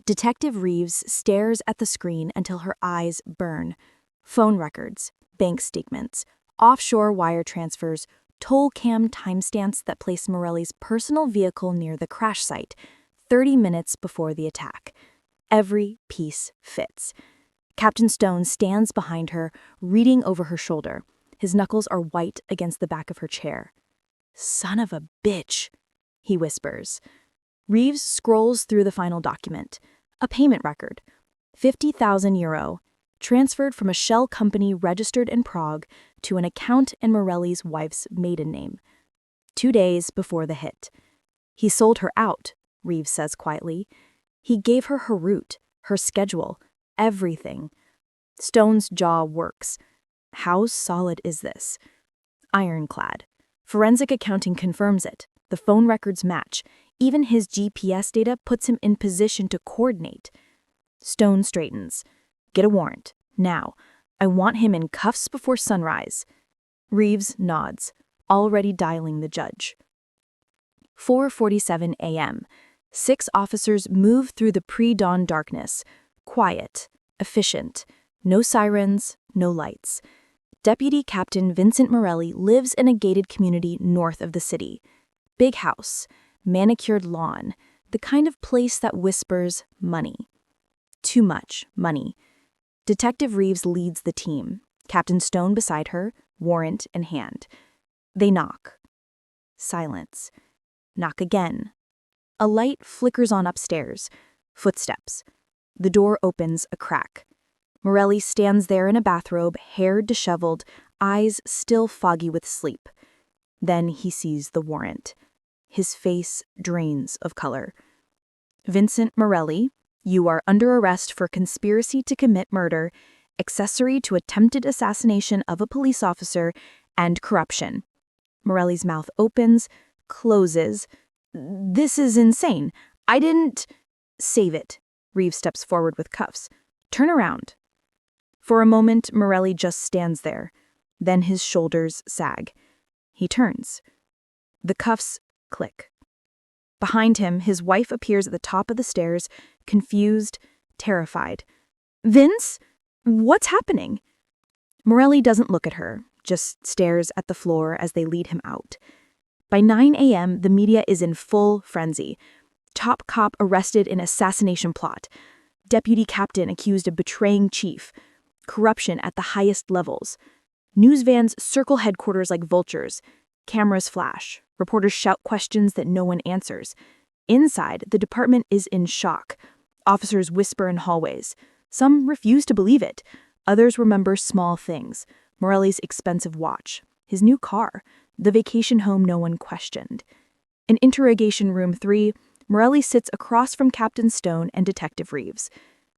Detective Reeves stares at the screen until her eyes burn. Phone records, bank statements, offshore wire transfers, toll cam timestamps that place Morelli's personal vehicle near the crash site, 30 minutes before the attack. Every piece fits. Captain Stone stands behind her, reading over her shoulder. His knuckles are white against the back of her chair. Son of a bitch, he whispers. Reeves scrolls through the final document. A payment record. 50,000 euro. Transferred from a shell company registered in Prague to an account in Morelli's wife's maiden name. 2 days before the hit. He sold her out, Reeves says quietly. He gave her her route, her schedule, everything. Stone's jaw works. How solid is this? Ironclad. Forensic accounting confirms it. The phone records match. Even his GPS data puts him in position to coordinate. Stone straightens. Get a warrant. Now. I want him in cuffs before sunrise. Reeves nods, already dialing the judge. 4:47 a.m. 6 officers move through the pre-dawn darkness. Quiet. Efficient. No sirens, no lights. Deputy Captain Vincent Morelli lives in a gated community north of the city. Big house. Manicured lawn, the kind of place that whispers money. Too much money. Detective Reeves leads the team, Captain Stone beside her, warrant in hand. They knock. Silence. Knock again. A light flickers on upstairs. Footsteps. The door opens a crack. Morelli stands there in a bathrobe, hair disheveled, eyes still foggy with sleep. Then he sees the warrant. His face drains of color. Vincent Morelli, you are under arrest for conspiracy to commit murder, accessory to attempted assassination of a police officer, and corruption. Morelli's mouth opens, closes. This is insane. I didn't... Save it. Reeves steps forward with cuffs. Turn around. For a moment, Morelli just stands there. Then his shoulders sag. He turns. The cuffs click. Behind him, his wife appears at the top of the stairs, confused, terrified. Vince? What's happening? Morelli doesn't look at her, just stares at the floor as they lead him out. By 9 a.m., the media is in full frenzy. Top cop arrested in assassination plot. Deputy captain accused of betraying chief. Corruption at the highest levels. News vans circle headquarters like vultures. Cameras flash. Reporters shout questions that no one answers. Inside, the department is in shock. Officers whisper in hallways. Some refuse to believe it. Others remember small things. Morelli's expensive watch. His new car. The vacation home no one questioned. In interrogation room 3, Morelli sits across from Captain Stone and Detective Reeves.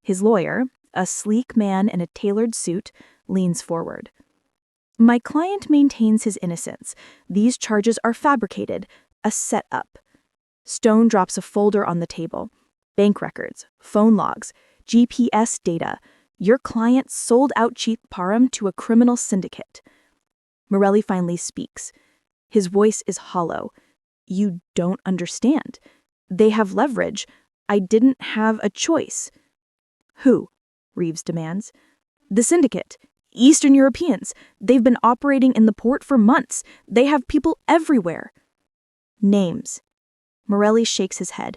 His lawyer, a sleek man in a tailored suit, leans forward. My client maintains his innocence. These charges are fabricated, a setup. Stone drops a folder on the table. Bank records, phone logs, GPS data. Your client sold out Chief Parham to a criminal syndicate. Morelli finally speaks. His voice is hollow. You don't understand. They have leverage. I didn't have a choice. Who? Reeves demands. The syndicate. Eastern Europeans. They've been operating in the port for months. They have people everywhere. Names. Morelli shakes his head.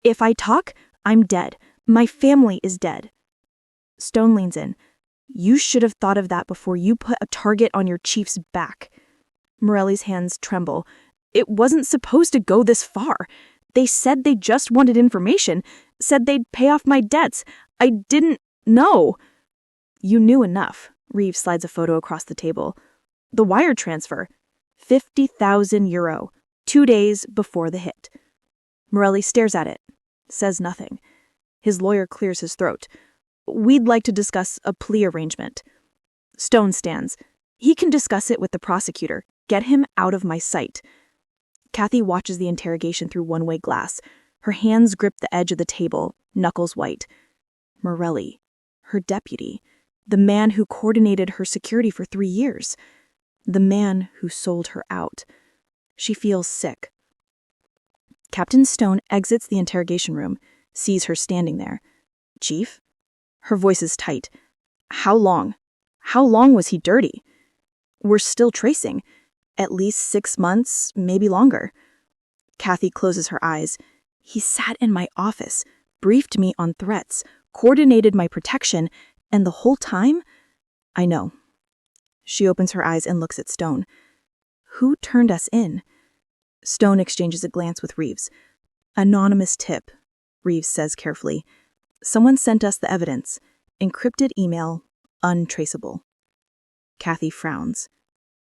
If I talk, I'm dead. My family is dead. Stone leans in. You should have thought of that before you put a target on your chief's back. Morelli's hands tremble. It wasn't supposed to go this far. They said they just wanted information, said they'd pay off my debts. I didn't know. You knew enough. Reeves slides a photo across the table. The wire transfer. 50,000 euro. 2 days before the hit. Morelli stares at it. Says nothing. His lawyer clears his throat. We'd like to discuss a plea arrangement. Stone stands. He can discuss it with the prosecutor. Get him out of my sight. Kathy watches the interrogation through one-way glass. Her hands grip the edge of the table, knuckles white. Morelli, her deputy, the man who coordinated her security for 3 years, the man who sold her out. She feels sick. Captain Stone exits the interrogation room, sees her standing there. Chief? Her voice is tight. How long? How long was he dirty? We're still tracing. At least 6 months, maybe longer. Kathy closes her eyes. He sat in my office, briefed me on threats, coordinated my protection, and the whole time? I know. She opens her eyes and looks at Stone. Who turned us in? Stone exchanges a glance with Reeves. Anonymous tip, Reeves says carefully. Someone sent us the evidence. Encrypted email, untraceable. Kathy frowns.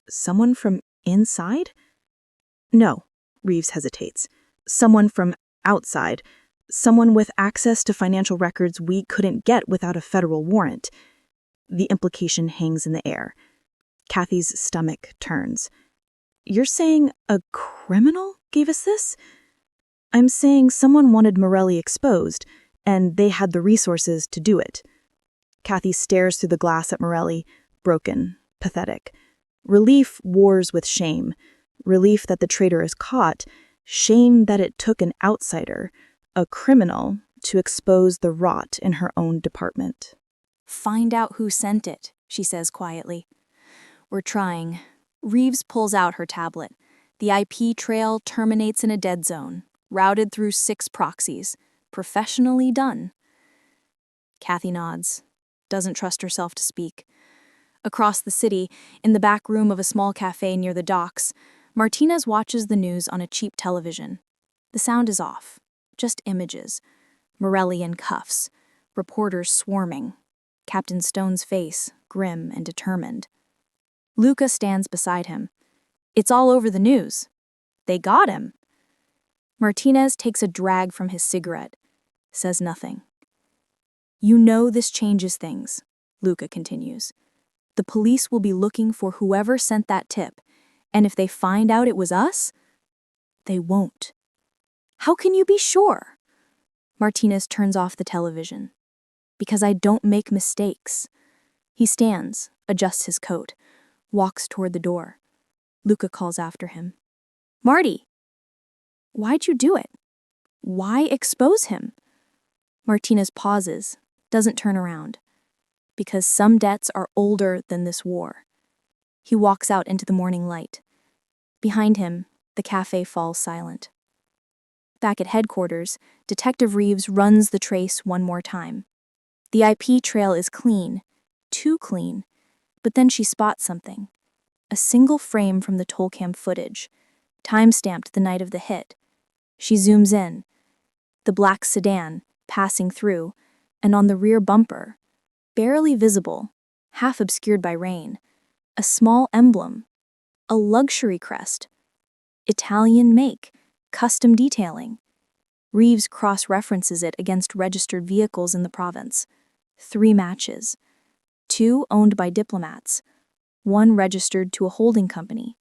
Someone from inside? No, Reeves hesitates. Someone from outside. Someone with access to financial records we couldn't get without a federal warrant. The implication hangs in the air. Kathy's stomach turns. You're saying a criminal gave us this? I'm saying someone wanted Morelli exposed, and they had the resources to do it. Kathy stares through the glass at Morelli, broken, pathetic. Relief wars with shame. Relief that the traitor is caught. Shame that it took an outsider, a criminal, to expose the rot in her own department. Find out who sent it, she says quietly. We're trying. Reeves pulls out her tablet. The IP trail terminates in a dead zone, routed through 6 proxies. Professionally done. Kathy nods. doesn't trust herself to speak. Across the city, in the back room of a small cafe near the docks, Martinez watches the news on a cheap television. The sound is off, just images. Morelli in cuffs, reporters swarming, Captain Stone's face grim and determined. Luca stands beside him. It's all over the news. They got him. Martinez takes a drag from his cigarette, says nothing. You know this changes things, Luca continues. The police will be looking for whoever sent that tip, and if they find out it was us, they won't. How can you be sure? Martinez turns off the television. Because I don't make mistakes. He stands, adjusts his coat, walks toward the door. Luca calls after him. Marty! Why'd you do it? Why expose him? Martinez pauses, doesn't turn around. Because some debts are older than this war. He walks out into the morning light. Behind him, the cafe falls silent. Back at headquarters, Detective Reeves runs the trace one more time. The IP trail is clean, too clean, but then she spots something. A single frame from the tollcam footage, time-stamped the night of the hit. She zooms in. The black sedan, passing through, and on the rear bumper, barely visible, half obscured by rain, a small emblem, a luxury crest. Italian make, custom detailing. Reeves cross-references it against registered vehicles in the province. 3 matches. 2 owned by diplomats. 1 registered to a holding company.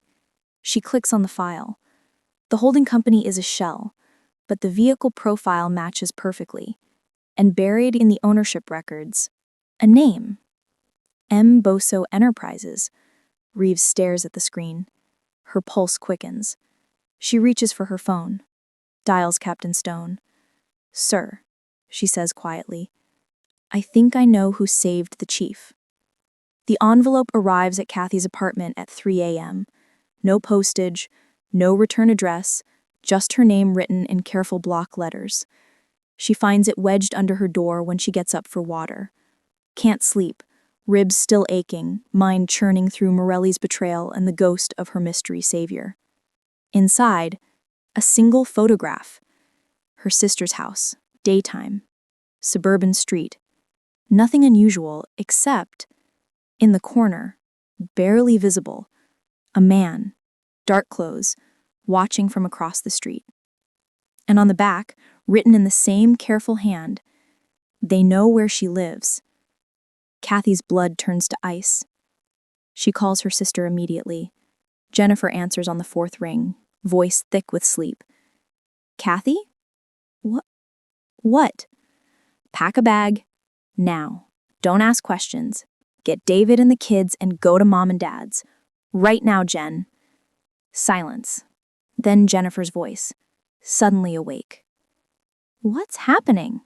She clicks on the file. The holding company is a shell, but the vehicle profile matches perfectly. And buried in the ownership records, a name. M. Boso Enterprises. Reeves stares at the screen. Her pulse quickens. She reaches for her phone. Dials Captain Stone. Sir, she says quietly, I think I know who saved the chief. The envelope arrives at Kathy's apartment at 3 a.m. No postage, no return address, just her name written in careful block letters. She finds it wedged under her door when she gets up for water. Can't sleep, ribs still aching, mind churning through Morelli's betrayal and the ghost of her mystery savior. Inside, a single photograph. Her sister's house, daytime, suburban street. Nothing unusual except, in the corner, barely visible, a man, dark clothes, watching from across the street. And on the back, written in the same careful hand, they know where she lives. Kathy's blood turns to ice. She calls her sister immediately. Jennifer answers on the 4th ring, voice thick with sleep. Kathy? What? Pack a bag. Now. Don't ask questions. Get David and the kids and go to Mom and Dad's. Right now, Jen. Silence. Then Jennifer's voice, suddenly awake. What's happening?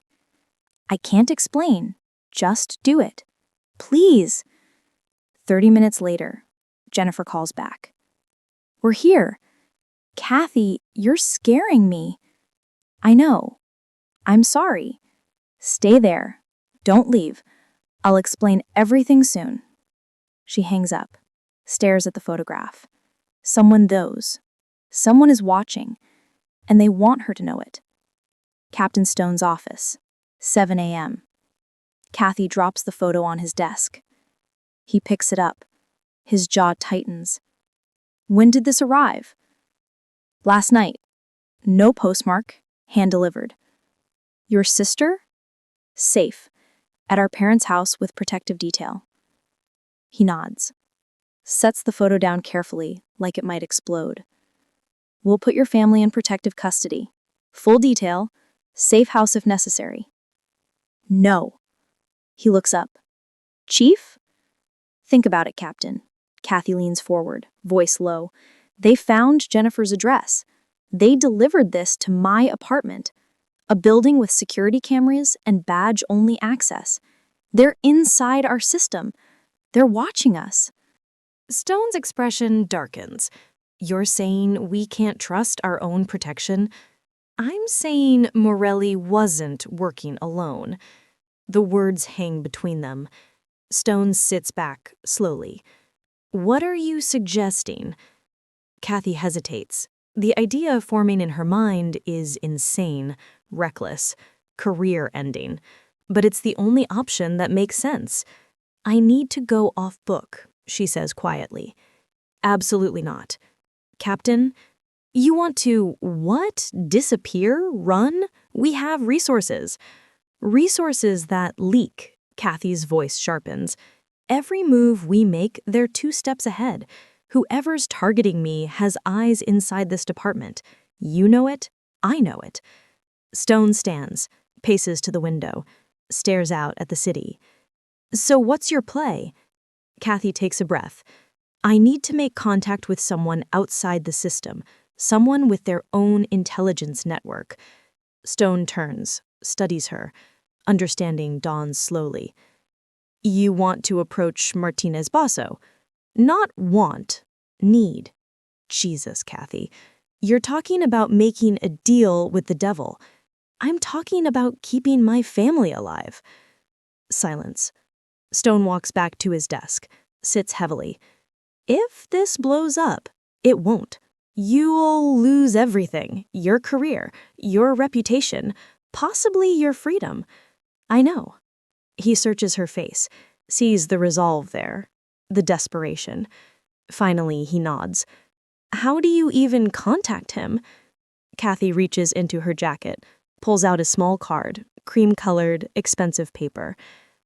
I can't explain. Just do it. Please. 30 minutes later, Jennifer calls back. We're here. Kathy, you're scaring me. I know. I'm sorry. Stay there. Don't leave. I'll explain everything soon. She hangs up, stares at the photograph. Someone is watching, and they want her to know it. Captain Stone's office, 7 a.m. Kathy drops the photo on his desk. He picks it up. His jaw tightens. When did this arrive? Last night. No postmark, hand-delivered. Your sister? Safe. At our parents' house with protective detail. He nods. Sets the photo down carefully, like it might explode. We'll put your family in protective custody. Full detail. Safe house if necessary. No. He looks up. Chief? Think about it, Captain. Kathy leans forward, voice low. They found Jennifer's address. They delivered this to my apartment. A building with security cameras and badge-only access. They're inside our system. They're watching us. Stone's expression darkens. You're saying we can't trust our own protection? I'm saying Morelli wasn't working alone. The words hang between them. Stone sits back, slowly. What are you suggesting? Kathy hesitates. The idea forming in her mind is insane, reckless, career-ending. But it's the only option that makes sense. I need to go off book, she says quietly. Absolutely not. Captain, you want to, what? Disappear? Run? We have resources. Resources that leak, Kathy's voice sharpens. Every move we make, they're 2 steps ahead. Whoever's targeting me has eyes inside this department. You know it, I know it. Stone stands, paces to the window, stares out at the city. So what's your play? Kathy takes a breath. I need to make contact with someone outside the system, someone with their own intelligence network. Stone turns, studies her. Understanding dawns slowly. You want to approach Martinez Basso? Not want, need. Jesus, Kathy. You're talking about making a deal with the devil. I'm talking about keeping my family alive. Silence. Stone walks back to his desk, sits heavily. If this blows up, it won't. You'll lose everything, your career, your reputation, possibly your freedom. I know. He searches her face, sees the resolve there, the desperation. Finally, he nods. How do you even contact him? Kathy reaches into her jacket, pulls out a small card, cream-colored, expensive paper,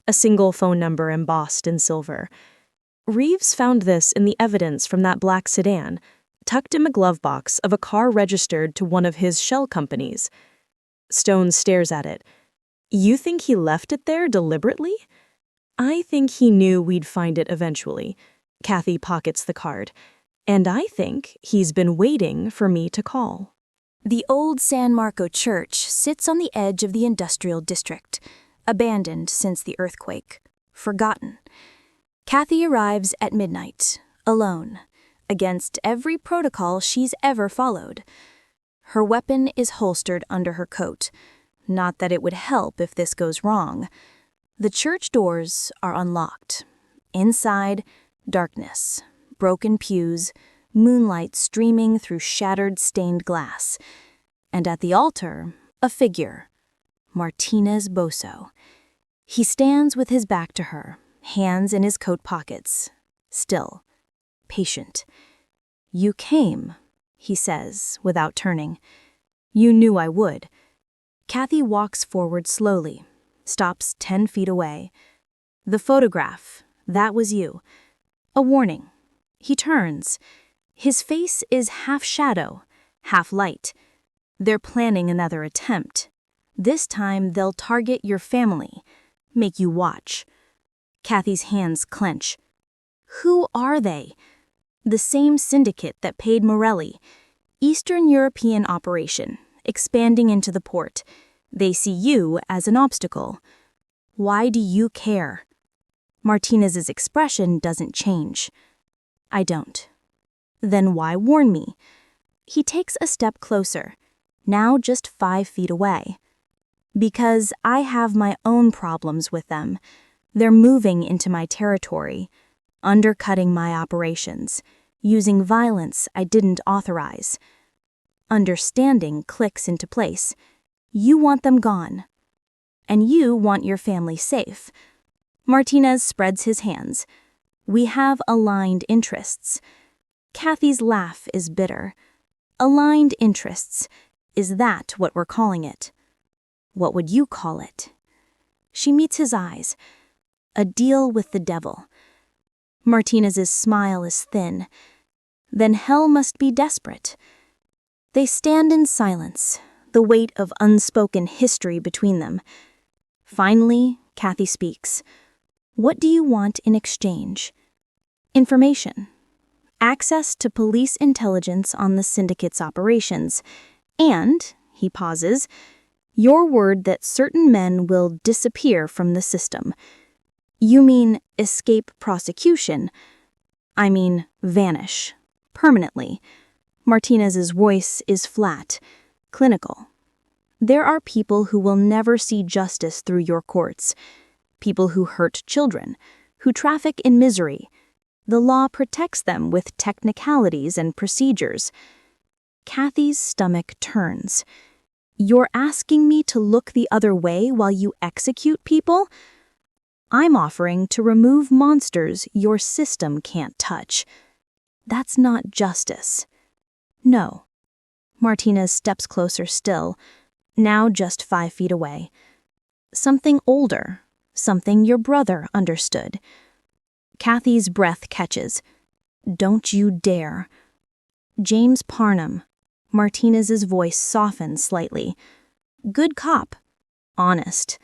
a single phone number embossed in silver. Reeves found this in the evidence from that black sedan, tucked in the glove box of a car registered to one of his shell companies. Stone stares at it. You think he left it there deliberately? I think he knew we'd find it eventually. Kathy pockets the card. And I think he's been waiting for me to call. The old San Marco church sits on the edge of the industrial district, abandoned since the earthquake, forgotten. Kathy arrives at midnight, alone, against every protocol she's ever followed. Her weapon is holstered under her coat. Not that it would help if this goes wrong. The church doors are unlocked. Inside, darkness, broken pews, moonlight streaming through shattered stained glass. And at the altar, a figure, Martinez Basso. He stands with his back to her, hands in his coat pockets, still, patient. You came, he says, without turning. You knew I would. Kathy walks forward slowly, stops 10 feet away. The photograph, that was you. A warning. He turns. His face is half shadow, half light. They're planning another attempt. This time they'll target your family, make you watch. Kathy's hands clench. Who are they? The same syndicate that paid Morelli. Eastern European operation, expanding into the port. They see you as an obstacle. Why do you care? Martinez's expression doesn't change. I don't. Then why warn me? He takes a step closer, now just 5 feet away. Because I have my own problems with them. They're moving into my territory, undercutting my operations, using violence I didn't authorize. Understanding clicks into place. You want them gone. And you want your family safe. Martinez spreads his hands. We have aligned interests. Kathy's laugh is bitter. Aligned interests. Is that what we're calling it? What would you call it? She meets his eyes. A deal with the devil. Martinez's smile is thin. Then hell must be desperate. They stand in silence, the weight of unspoken history between them. Finally, Kathy speaks. What do you want in exchange? Information. Access to police intelligence on the syndicate's operations. And, he pauses, your word that certain men will disappear from the system. You mean escape prosecution. I mean vanish. Permanently. Martinez's voice is flat, clinical. There are people who will never see justice through your courts. People who hurt children, who traffic in misery. The law protects them with technicalities and procedures. Kathy's stomach turns. You're asking me to look the other way while you execute people? I'm offering to remove monsters your system can't touch. That's not justice. No. Martinez steps closer still, now just 5 feet away. Something older, something your brother understood. Kathy's breath catches. Don't you dare. James Parnham. Martinez's voice softens slightly. Good cop. Honest.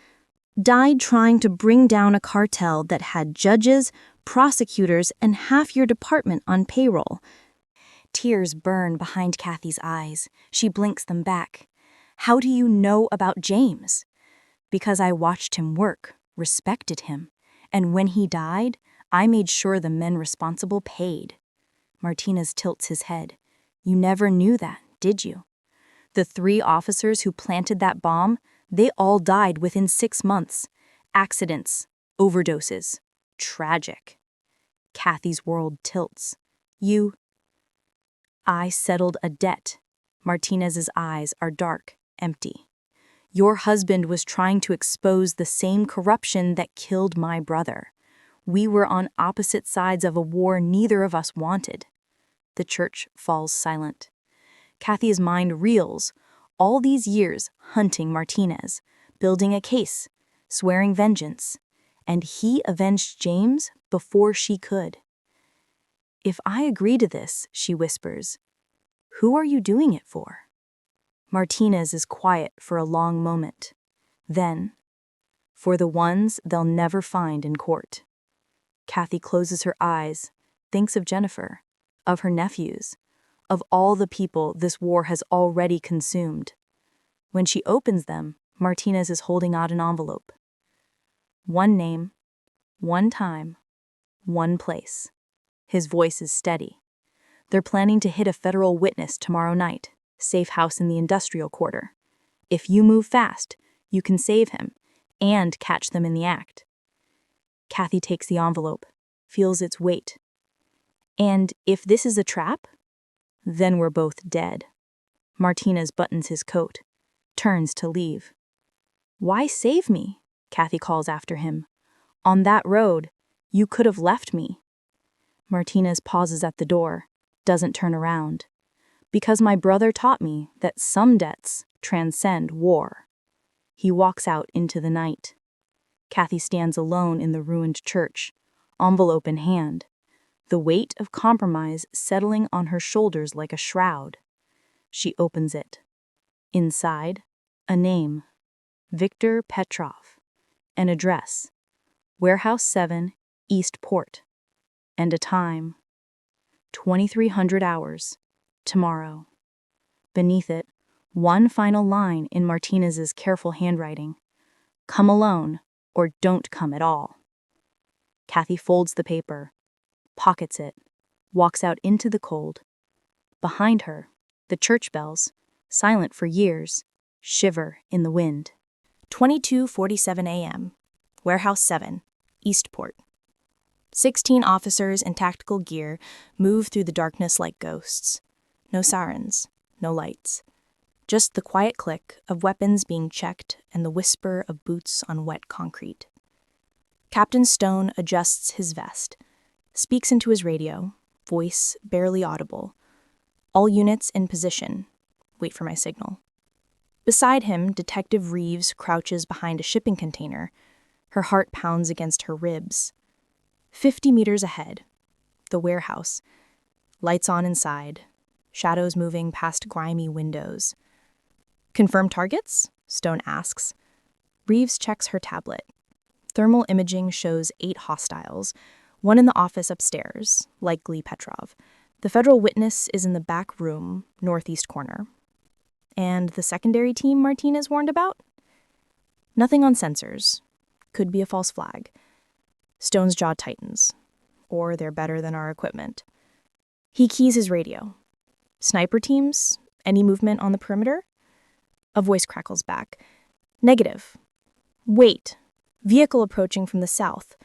Died trying to bring down a cartel that had judges, prosecutors, and half your department on payroll. Tears burn behind Kathy's eyes. She blinks them back. How do you know about James? Because I watched him work, respected him, and when he died, I made sure the men responsible paid. Martinez tilts his head. You never knew that, did you? The 3 officers who planted that bomb, they all died within 6 months. Accidents, overdoses, tragic. Kathy's world tilts. I settled a debt. Martinez's eyes are dark, empty. Your husband was trying to expose the same corruption that killed my brother. We were on opposite sides of a war neither of us wanted. The church falls silent. Kathy's mind reels. All these years hunting Martinez, building a case, swearing vengeance, and he avenged James before she could. If I agree to this, she whispers, who are you doing it for? Martinez is quiet for a long moment. Then, for the ones they'll never find in court. Kathy closes her eyes, thinks of Jennifer, of her nephews, of all the people this war has already consumed. When she opens them, Martinez is holding out an envelope. One name, one time, one place. His voice is steady. They're planning to hit a federal witness tomorrow night, safe house in the industrial quarter. If you move fast, you can save him and catch them in the act. Kathy takes the envelope, feels its weight. And if this is a trap, then we're both dead. Martinez buttons his coat, turns to leave. Why save me? Kathy calls after him. On that road, you could have left me. Martinez pauses at the door, doesn't turn around. Because my brother taught me that some debts transcend war. He walks out into the night. Kathy stands alone in the ruined church, envelope in hand, the weight of compromise settling on her shoulders like a shroud. She opens it. Inside, a name, Victor Petrov, an address, Warehouse 7, East Port, and a time, 2300 hours, tomorrow. Beneath it, one final line in Martinez's careful handwriting. Come alone, or don't come at all. Kathy folds the paper, pockets it, walks out into the cold. Behind her, the church bells, silent for years, shiver in the wind. 22:47 a.m. Warehouse 7, Eastport. 16 officers in tactical gear move through the darkness like ghosts. No sirens, no lights. Just the quiet click of weapons being checked and the whisper of boots on wet concrete. Captain Stone adjusts his vest, speaks into his radio, voice barely audible. All units in position. Wait for my signal. Beside him, Detective Reeves crouches behind a shipping container. Her heart pounds against her ribs. 50 meters ahead, the warehouse. Lights on inside, shadows moving past grimy windows. Confirmed targets? Stone asks. Reeves checks her tablet. Thermal imaging shows 8 hostiles, one in the office upstairs, likely Petrov. The federal witness is in the back room, northeast corner. And the secondary team Martinez warned about? Nothing on sensors. Could be a false flag. Stone's jaw tightens. Or they're better than our equipment. He keys his radio. Sniper teams? Any movement on the perimeter? A voice crackles back. Negative. Wait. Vehicle approaching from the south.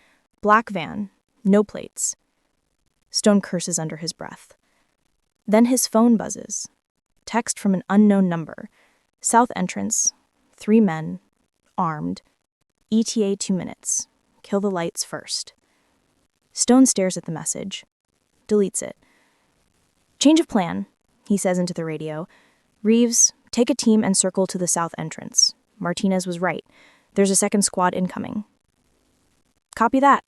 Black van, no plates. Stone curses under his breath. Then his phone buzzes. Text from an unknown number. South entrance, 3 men, armed. ETA 2 minutes. Kill the lights first. Stone stares at the message. Deletes it. Change of plan, he says into the radio. Reeves, take a team and circle to the south entrance. Martinez was right. There's a second squad incoming. Copy that.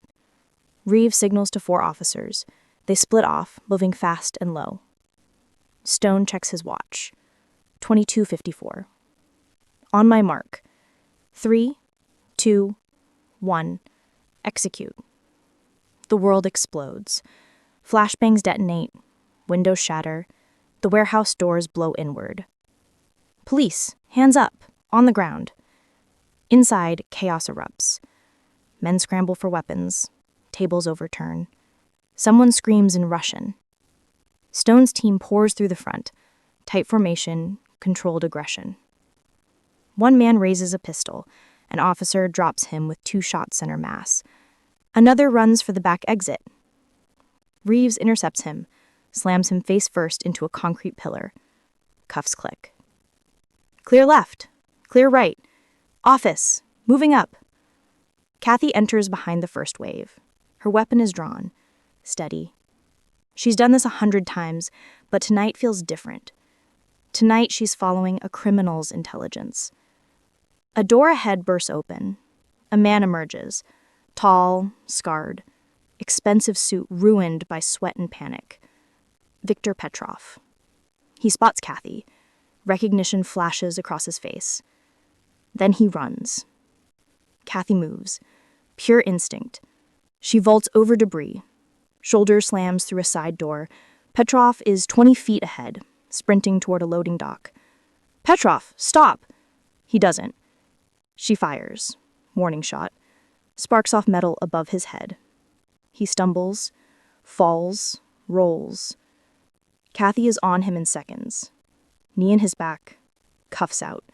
Reeves signals to 4 officers. They split off, moving fast and low. Stone checks his watch. 22:54. On my mark. 3, 2, 1. Execute. The world explodes. Flashbangs detonate. Windows shatter. The warehouse doors blow inward. Police, hands up, on the ground. Inside, chaos erupts. Men scramble for weapons. Tables overturn. Someone screams in Russian. Stone's team pours through the front. Tight formation, controlled aggression. One man raises a pistol. An officer drops him with 2 shots center mass. Another runs for the back exit. Reeves intercepts him, slams him face first into a concrete pillar. Cuffs click. Clear left. Clear right. Office. Moving up. Kathy enters behind the first wave. Her weapon is drawn. Steady. She's done this 100 times, but tonight feels different. Tonight she's following a criminal's intelligence. A door ahead bursts open. A man emerges. Tall, scarred. Expensive suit ruined by sweat and panic. Viktor Petrov. He spots Kathy. Recognition flashes across his face. Then he runs. Kathy moves. Pure instinct. She vaults over debris. Shoulder slams through a side door. Petrov is 20 feet ahead, sprinting toward a loading dock. Petrov, stop! He doesn't. She fires. Warning shot. Sparks off metal above his head. He stumbles, falls, rolls. Kathy is on him in seconds. Knee in his back, cuffs out.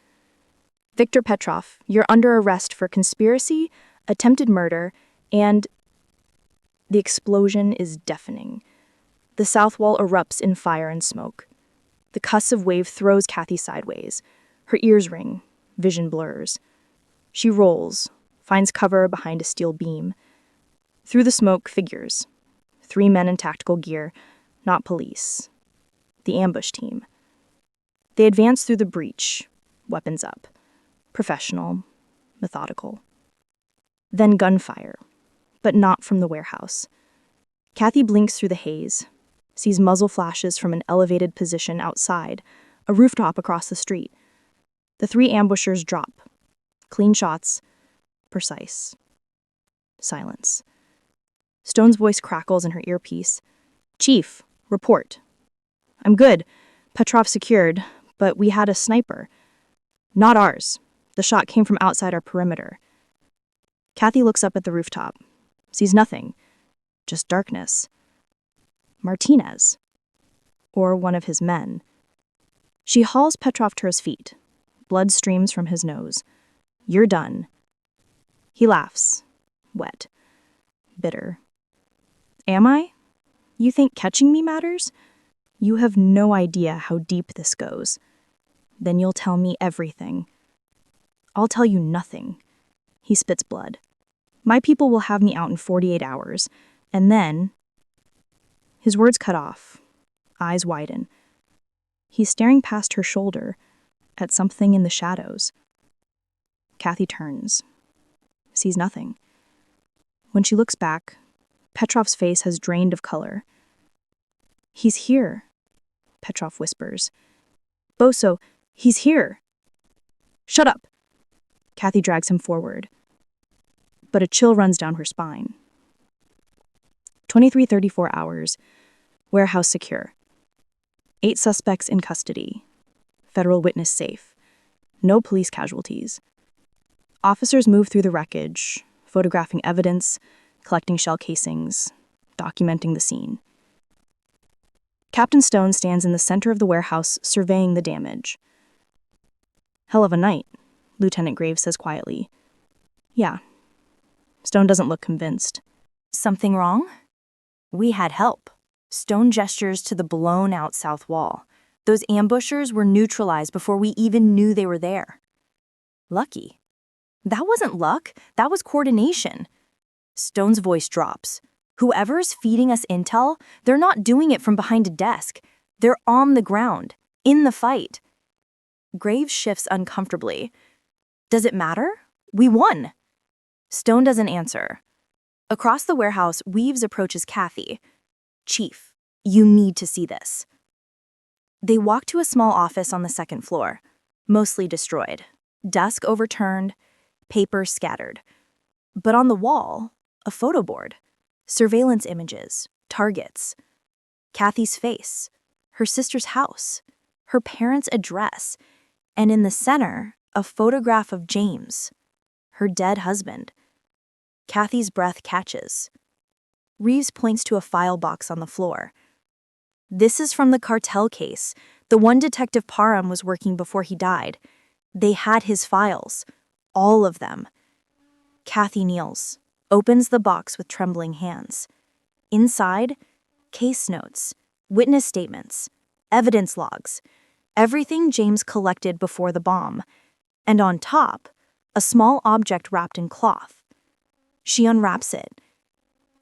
Viktor Petrov, you're under arrest for conspiracy, attempted murder, and... The explosion is deafening. The south wall erupts in fire and smoke. The concussive wave throws Kathy sideways. Her ears ring. Vision blurs. She rolls, finds cover behind a steel beam. Through the smoke, figures. 3 men in tactical gear, not police. The ambush team. They advance through the breach, weapons up. Professional, methodical. Then gunfire, but not from the warehouse. Kathy blinks through the haze, sees muzzle flashes from an elevated position outside, a rooftop across the street. The 3 ambushers drop. Clean shots, precise. Silence. Stone's voice crackles in her earpiece. Chief, report. I'm good. Petrov secured, but we had a sniper. Not ours. The shot came from outside our perimeter. Kathy looks up at the rooftop, sees nothing, just darkness. Martinez. Or one of his men. She hauls Petrov to his feet. Blood streams from his nose. You're done. He laughs. Wet. Bitter. Am I? You think catching me matters? You have no idea how deep this goes. Then you'll tell me everything. I'll tell you nothing. He spits blood. My people will have me out in 48 hours, and then... His words cut off. Eyes widen. He's staring past her shoulder at something in the shadows. Kathy turns. Sees nothing. When she looks back, Petrov's face has drained of color. He's here, Petrov whispers. Boso, he's here. Shut up. Kathy drags him forward. But a chill runs down her spine. 23:34 hours. Warehouse secure. 8 suspects in custody. Federal witness safe. No police casualties. Officers move through the wreckage, photographing evidence, collecting shell casings, documenting the scene. Captain Stone stands in the center of the warehouse, surveying the damage. Hell of a night, Lieutenant Graves says quietly. Yeah. Stone doesn't look convinced. Something wrong? We had help. Stone gestures to the blown-out south wall. Those ambushers were neutralized before we even knew they were there. Lucky. That wasn't luck, that was coordination. Stone's voice drops. Whoever's feeding us intel, they're not doing it from behind a desk. They're on the ground, in the fight. Graves shifts uncomfortably. Does it matter? We won. Stone doesn't answer. Across the warehouse, Weaves approaches Kathy. Chief, you need to see this. They walk to a small office on the second floor, mostly destroyed. Desk overturned, paper scattered. But on the wall, a photo board. Surveillance images, targets. Kathy's face, her sister's house, her parents' address, and in the center, a photograph of James, her dead husband. Kathy's breath catches. Reeves points to a file box on the floor. This is from the cartel case, the one Detective Parham was working before he died. They had his files, all of them. Kathy kneels, opens the box with trembling hands. Inside, case notes, witness statements, evidence logs, everything James collected before the bomb. And on top, a small object wrapped in cloth. She unwraps it.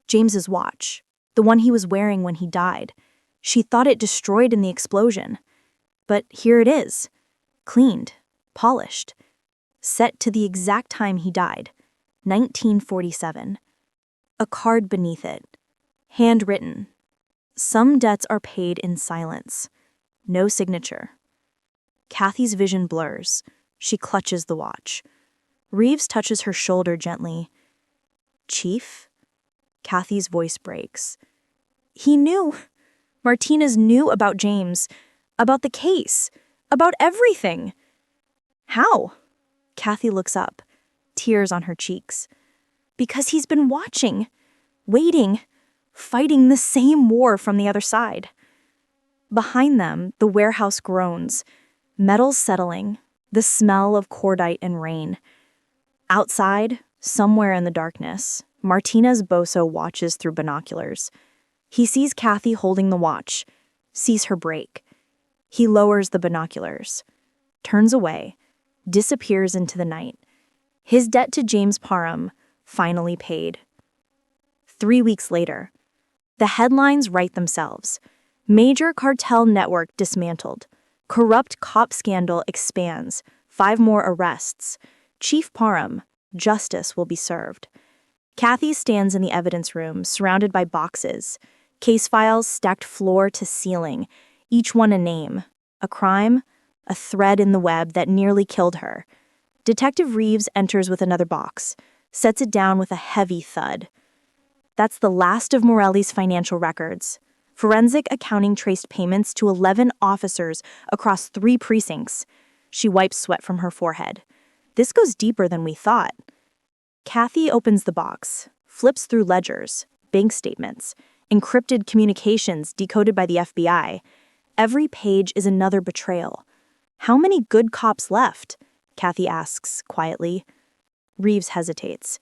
James's watch, the one he was wearing when he died. She thought it destroyed in the explosion. But here it is, cleaned, polished, set to the exact time he died, 1947. A card beneath it, handwritten. Some debts are paid in silence. No signature. Kathy's vision blurs. She clutches the watch. Reeves touches her shoulder gently. Chief? Kathy's voice breaks. He knew. Martinez knew about James, about the case, about everything. How? Kathy looks up, tears on her cheeks. Because he's been watching, waiting, fighting the same war from the other side. Behind them, the warehouse groans, metals settling, the smell of cordite and rain. Outside, somewhere in the darkness, Martinez Boso watches through binoculars. He sees Kathy holding the watch, sees her break. He lowers the binoculars, turns away, disappears into the night. His debt to James Parham finally paid. 3 weeks later, the headlines write themselves. Major cartel network dismantled. Corrupt cop scandal expands. 5 more arrests. Chief Parham, justice will be served. Kathy stands in the evidence room, surrounded by boxes. Case files stacked floor to ceiling, each one a name, a crime, a thread in the web that nearly killed her. Detective Reeves enters with another box, sets it down with a heavy thud. That's the last of Morelli's financial records. Forensic accounting traced payments to 11 officers across 3 precincts. She wipes sweat from her forehead. This goes deeper than we thought. Kathy opens the box, flips through ledgers, bank statements, encrypted communications decoded by the FBI. Every page is another betrayal. How many good cops left? Kathy asks quietly. Reeves hesitates.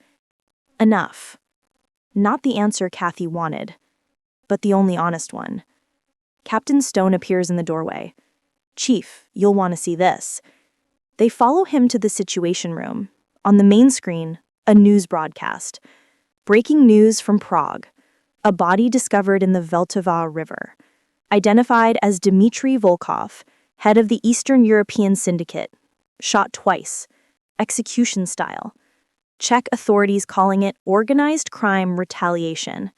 Enough. Not the answer Kathy wanted, but the only honest one. Captain Stone appears in the doorway. Chief, you'll want to see this. They follow him to the Situation Room. On the main screen, a news broadcast. Breaking news from Prague. A body discovered in the Vltava River. Identified as Dmitry Volkov, head of the Eastern European Syndicate. Shot twice. Execution style. Czech authorities calling it organized crime retaliation.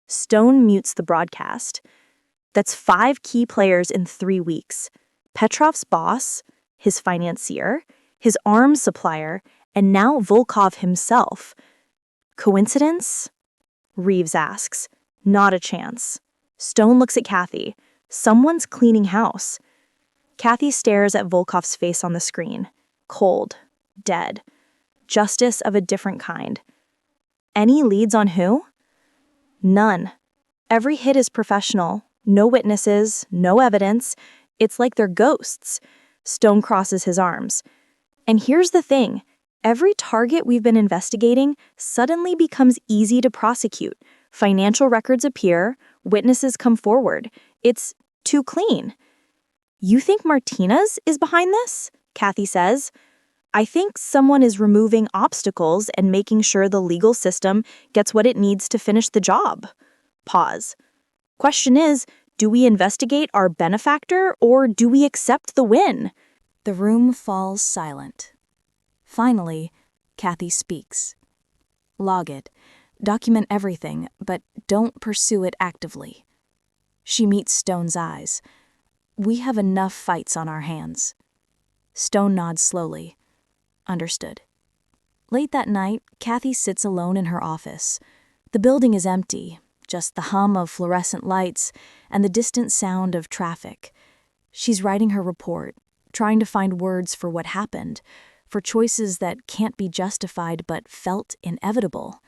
Stone mutes the broadcast. That's 5 key players in 3 weeks. Petrov's boss, his financier, his arms supplier, and now Volkov himself. Coincidence? Reeves asks. Not a chance. Stone looks at Kathy. Someone's cleaning house. Kathy stares at Volkov's face on the screen. Cold. Dead. Justice of a different kind. Any leads on who? None. Every hit is professional. No witnesses, no evidence. It's like they're ghosts. Stone crosses his arms. And here's the thing. Every target we've been investigating suddenly becomes easy to prosecute. Financial records appear, witnesses come forward. It's too clean. You think Martinez is behind this? Kathy says. I think someone is removing obstacles and making sure the legal system gets what it needs to finish the job. Pause. Question is, do we investigate our benefactor or do we accept the win? The room falls silent. Finally, Kathy speaks. Log it. Document everything, but don't pursue it actively. She meets Stone's eyes. We have enough fights on our hands. Stone nods slowly. Understood. Late that night, Kathy sits alone in her office. The building is empty, just the hum of fluorescent lights and the distant sound of traffic. She's writing her report, trying to find words for what happened, for choices that can't be justified but felt inevitable.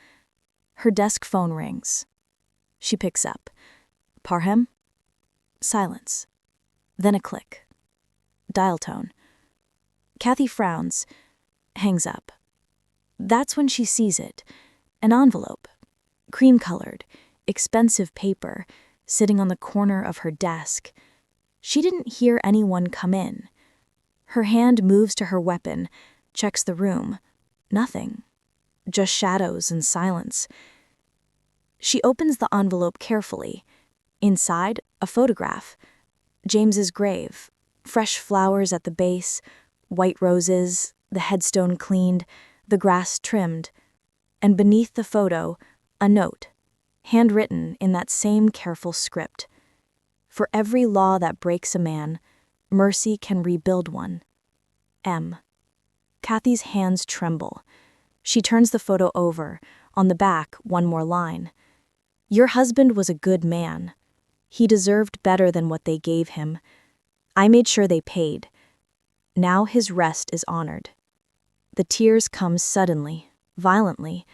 Her desk phone rings. She picks up. Parham? Silence. Then a click. Dial tone. Kathy frowns, hangs up. That's when she sees it. An envelope. Cream-colored, expensive paper, sitting on the corner of her desk. She didn't hear anyone come in. Her hand moves to her weapon, checks the room. Nothing. Just shadows and silence. She opens the envelope carefully. Inside, a photograph. James's grave. Fresh flowers at the base, white roses, the headstone cleaned, the grass trimmed. And beneath the photo, a note, handwritten in that same careful script. For every law that breaks a man, mercy can rebuild one. M. Kathy's hands tremble. She turns the photo over. On the back, one more line. Your husband was a good man. He deserved better than what they gave him. I made sure they paid. Now his rest is honored. The tears come suddenly, violently.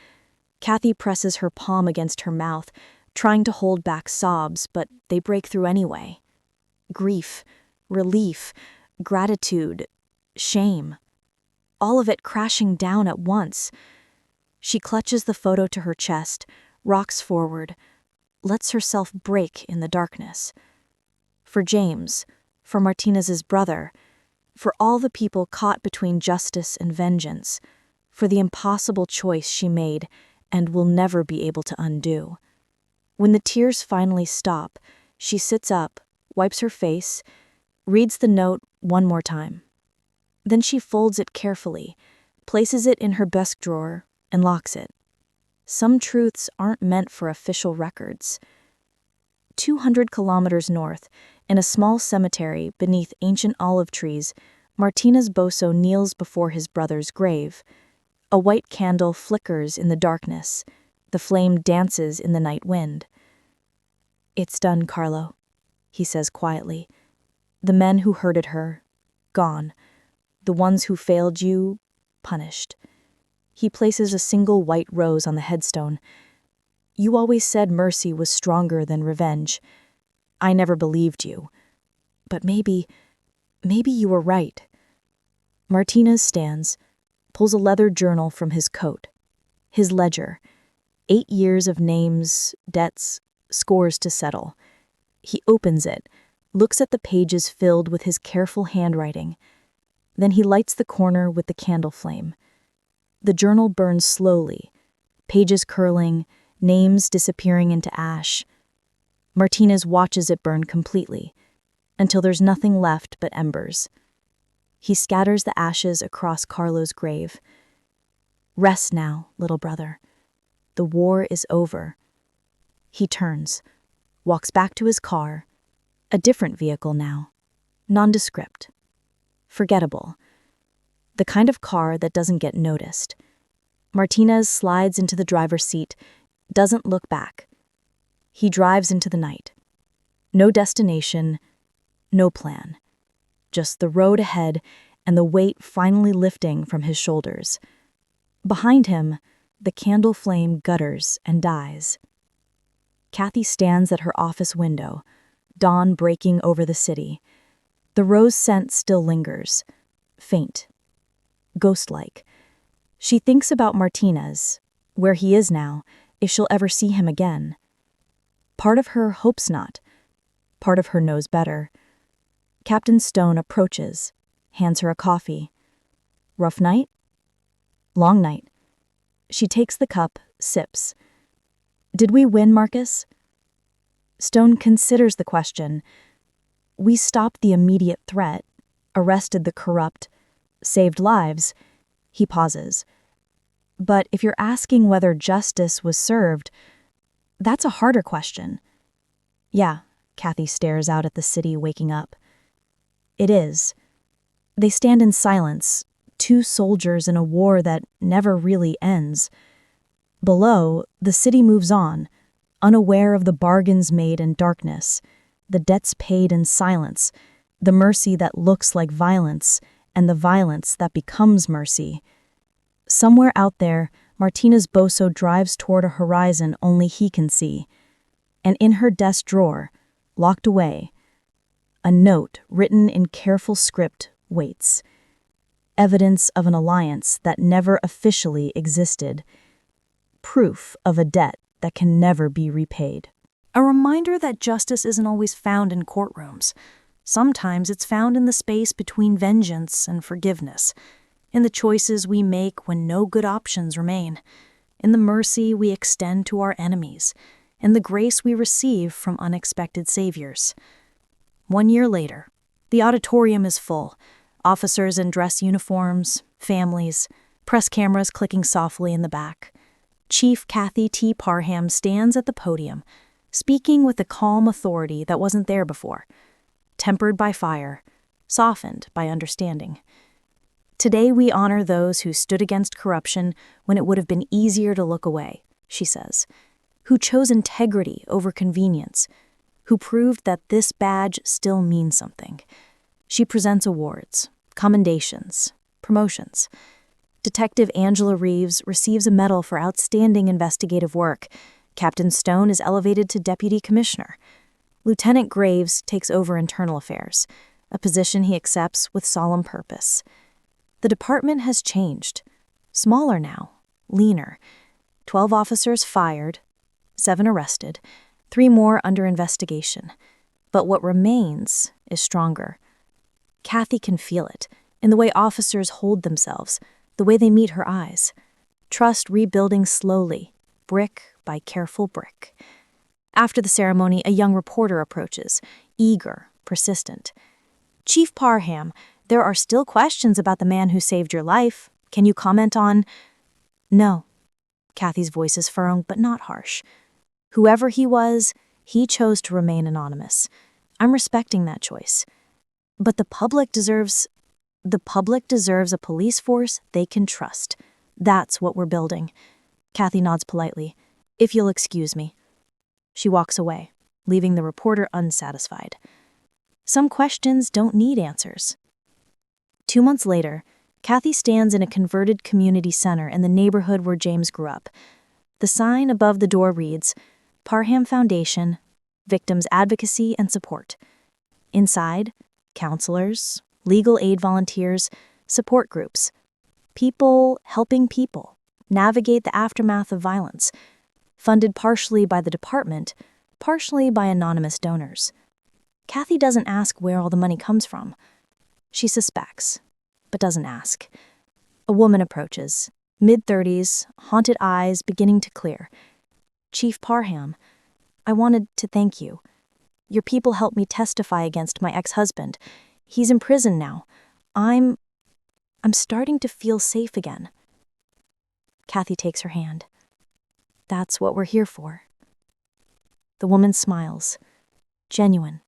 Kathy presses her palm against her mouth, trying to hold back sobs, but they break through anyway. Grief, relief, gratitude, shame. All of it crashing down at once. She clutches the photo to her chest, rocks forward, lets herself break in the darkness. For James, for Martinez's brother, for all the people caught between justice and vengeance, for the impossible choice she made and will never be able to undo. When the tears finally stop, she sits up, wipes her face, reads the note one more time. Then she folds it carefully, places it in her desk drawer, and locks it. Some truths aren't meant for official records. 200 kilometers north, in a small cemetery beneath ancient olive trees, Martinez Boso kneels before his brother's grave. A white candle flickers in the darkness. The flame dances in the night wind. It's done, Carlo, he says quietly. The men who hurted her, gone. The ones who failed you, punished. He places a single white rose on the headstone. You always said mercy was stronger than revenge. I never believed you. But maybe you were right. Martinez stands, pulls a leather journal from his coat. His ledger. 8 years of names, debts, scores to settle. He opens it, looks at the pages filled with his careful handwriting. Then he lights the corner with the candle flame. The journal burns slowly, pages curling, names disappearing into ash. Martinez watches it burn completely, until there's nothing left but embers. He scatters the ashes across Carlo's grave. Rest now, little brother. The war is over. He turns, walks back to his car, a different vehicle now, nondescript, forgettable, the kind of car that doesn't get noticed. Martinez slides into the driver's seat, doesn't look back. He drives into the night. No destination, no plan. Just the road ahead and the weight finally lifting from his shoulders. Behind him, the candle flame gutters and dies. Kathy stands at her office window, dawn breaking over the city. The rose scent still lingers, faint, ghost-like. She thinks about Martinez, where he is now, if she'll ever see him again. Part of her hopes not. Part of her knows better. Captain Stone approaches, hands her a coffee. Rough night? Long night. She takes the cup, sips. Did we win, Marcus? Stone considers the question. We stopped the immediate threat, arrested the corrupt, saved lives. He pauses. But if you're asking whether justice was served, that's a harder question. Yeah, Kathy stares out at the city waking up. It is. They stand in silence, two soldiers in a war that never really ends. Below, the city moves on, unaware of the bargains made in darkness, the debts paid in silence, the mercy that looks like violence, and the violence that becomes mercy. Somewhere out there, Martinez Boso drives toward a horizon only he can see. And in her desk drawer, locked away, a note written in careful script waits. Evidence of an alliance that never officially existed. Proof of a debt that can never be repaid. A reminder that justice isn't always found in courtrooms. Sometimes it's found in the space between vengeance and forgiveness, in the choices we make when no good options remain, in the mercy we extend to our enemies, in the grace we receive from unexpected saviors. 1 year later, the auditorium is full, officers in dress uniforms, families, press cameras clicking softly in the back. Chief Kathy T. Parham stands at the podium, speaking with a calm authority that wasn't there before, tempered by fire, softened by understanding. Today we honor those who stood against corruption when it would have been easier to look away, she says, who chose integrity over convenience, who proved that this badge still means something. She presents awards, commendations, promotions. Detective Angela Reeves receives a medal for outstanding investigative work. Captain Stone is elevated to deputy commissioner. Lieutenant Graves takes over internal affairs, a position he accepts with solemn purpose. The department has changed. Smaller now, leaner. 12 officers fired, 7 arrested, 3 more under investigation. But what remains is stronger. Kathy can feel it, in the way officers hold themselves, the way they meet her eyes. Trust rebuilding slowly, brick by careful brick. After the ceremony, a young reporter approaches, eager, persistent. Chief Parham, there are still questions about the man who saved your life. Can you comment on— No. Kathy's voice is firm but not harsh. Whoever he was, he chose to remain anonymous. I'm respecting that choice. But the public deserves a police force they can trust. That's what we're building. Kathy nods politely. If you'll excuse me. She walks away, leaving the reporter unsatisfied. Some questions don't need answers. 2 months later, Kathy stands in a converted community center in the neighborhood where James grew up. The sign above the door reads, Parham Foundation, Victims Advocacy and Support. Inside, counselors, legal aid volunteers, support groups. People helping people navigate the aftermath of violence. Funded partially by the department, partially by anonymous donors. Kathy doesn't ask where all the money comes from. She suspects, but doesn't ask. A woman approaches, mid-30s, haunted eyes beginning to clear. Chief Parham, I wanted to thank you. Your people helped me testify against my ex-husband. He's in prison now. I'm starting to feel safe again. Kathy takes her hand. That's what we're here for. The woman smiles. Genuine.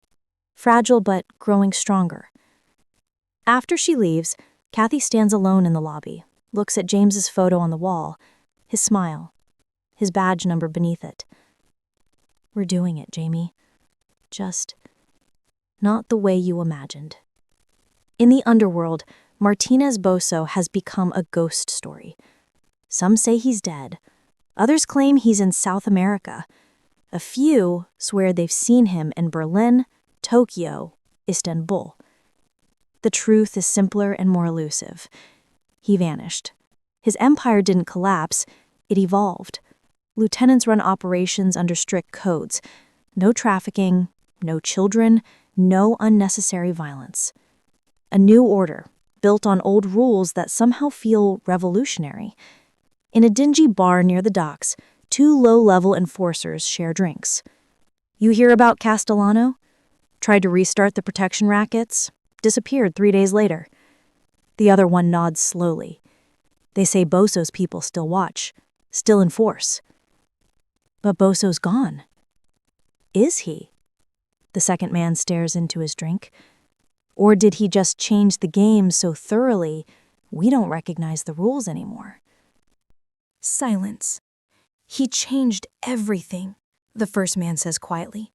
Fragile but growing stronger. After she leaves, Kathy stands alone in the lobby, looks at James's photo on the wall, his smile, his badge number beneath it. We're doing it, Jamie. Just not the way you imagined. In the underworld, Martinez Boso has become a ghost story. Some say he's dead. Others claim he's in South America. A few swear they've seen him in Berlin, Tokyo, Istanbul. The truth is simpler and more elusive. He vanished. His empire didn't collapse, it evolved. Lieutenants run operations under strict codes. No trafficking, no children, no unnecessary violence. A new order, built on old rules that somehow feel revolutionary. In a dingy bar near the docks, two low-level enforcers share drinks. You hear about Castellano? Tried to restart the protection rackets, disappeared 3 days later. The other one nods slowly. They say Boso's people still watch, still enforce. But Boso's gone. Is he? The second man stares into his drink. Or did he just change the game so thoroughly we don't recognize the rules anymore? Silence. He changed everything, the first man says quietly.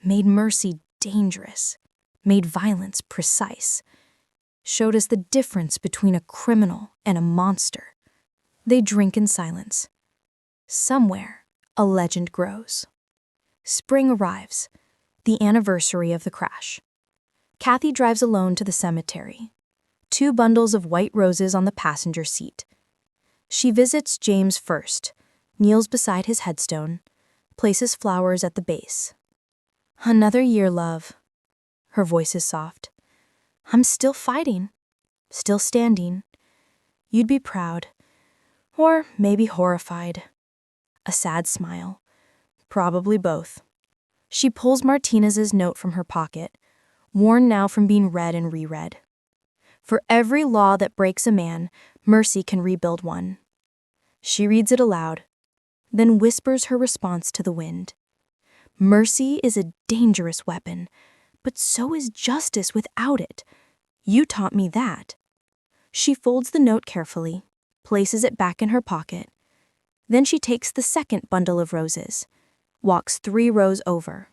Made mercy dangerous, made violence precise. Showed us the difference between a criminal and a monster. They drink in silence. Somewhere, a legend grows. Spring arrives, the anniversary of the crash. Kathy drives alone to the cemetery. 2 bundles of white roses on the passenger seat. She visits James first, kneels beside his headstone, places flowers at the base. Another year, love. Her voice is soft. I'm still fighting, still standing. You'd be proud, or maybe horrified. A sad smile. Probably both. She pulls Martinez's note from her pocket, worn now from being read and reread. For every law that breaks a man, mercy can rebuild one. She reads it aloud, then whispers her response to the wind. Mercy is a dangerous weapon, but so is justice without it. You taught me that. She folds the note carefully, places it back in her pocket. Then she takes the second bundle of roses, walks 3 rows over,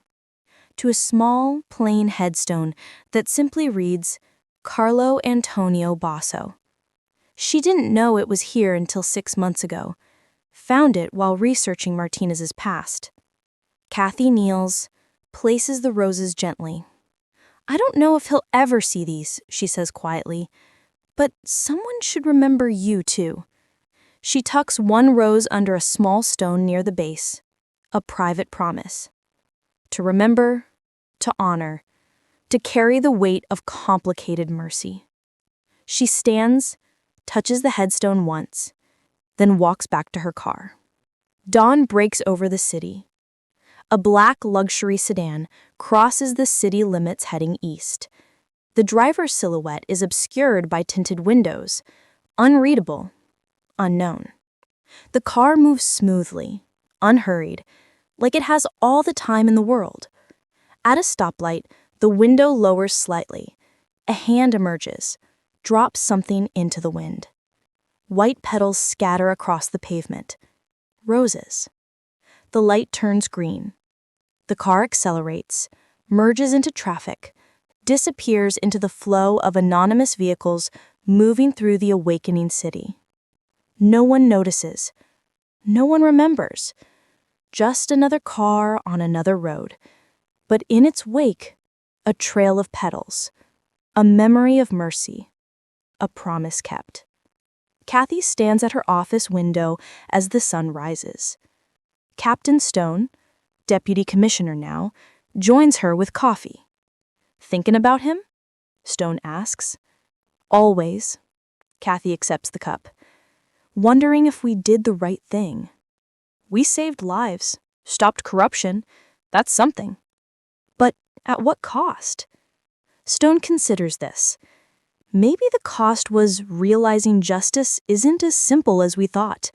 to a small, plain headstone that simply reads, Carlo Antonio Basso. She didn't know it was here until 6 months ago. Found it while researching Martinez's past. Kathy kneels, places the roses gently. I don't know if he'll ever see these, she says quietly, but someone should remember you too. She tucks 1 rose under a small stone near the base, a private promise. To remember, to honor, to carry the weight of complicated mercy. She stands, touches the headstone once, then walks back to her car. Dawn breaks over the city. A black luxury sedan crosses the city limits heading east. The driver's silhouette is obscured by tinted windows, unreadable, unknown. The car moves smoothly, unhurried, like it has all the time in the world. At a stoplight, the window lowers slightly. A hand emerges, drops something into the wind. White petals scatter across the pavement. Roses. The light turns green. The car accelerates, merges into traffic, disappears into the flow of anonymous vehicles moving through the awakening city. No one notices. No one remembers. Just another car on another road. But in its wake, a trail of petals, a memory of mercy, a promise kept. Kathy stands at her office window as the sun rises. Captain Stone, deputy commissioner now, joins her with coffee. Thinking about him? Stone asks. Always. Kathy accepts the cup. Wondering if we did the right thing. We saved lives, stopped corruption. That's something. But at what cost? Stone considers this. Maybe the cost was realizing justice isn't as simple as we thought.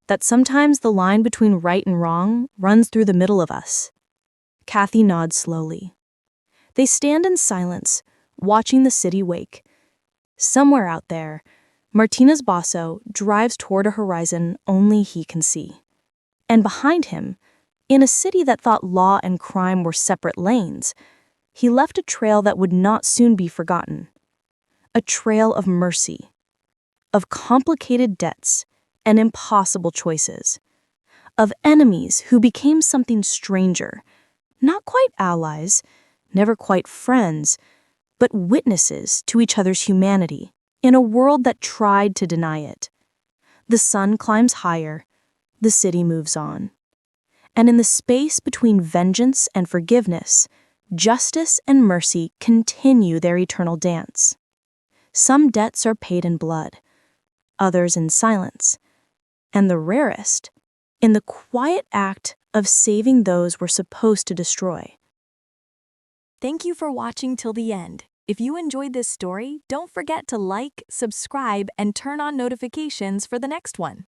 That sometimes the line between right and wrong runs through the middle of us. Kathy nods slowly. They stand in silence, watching the city wake. Somewhere out there, Martinez Basso drives toward a horizon only he can see. And behind him, in a city that thought law and crime were separate lanes, he left a trail that would not soon be forgotten. A trail of mercy, of complicated debts and impossible choices, of enemies who became something stranger, not quite allies, never quite friends, but witnesses to each other's humanity in a world that tried to deny it. The sun climbs higher, the city moves on. And in the space between vengeance and forgiveness, justice and mercy continue their eternal dance. Some debts are paid in blood, others in silence, and the rarest, in the quiet act of saving those we're supposed to destroy. Thank you for watching till the end. If you enjoyed this story, don't forget to like, subscribe, and turn on notifications for the next one.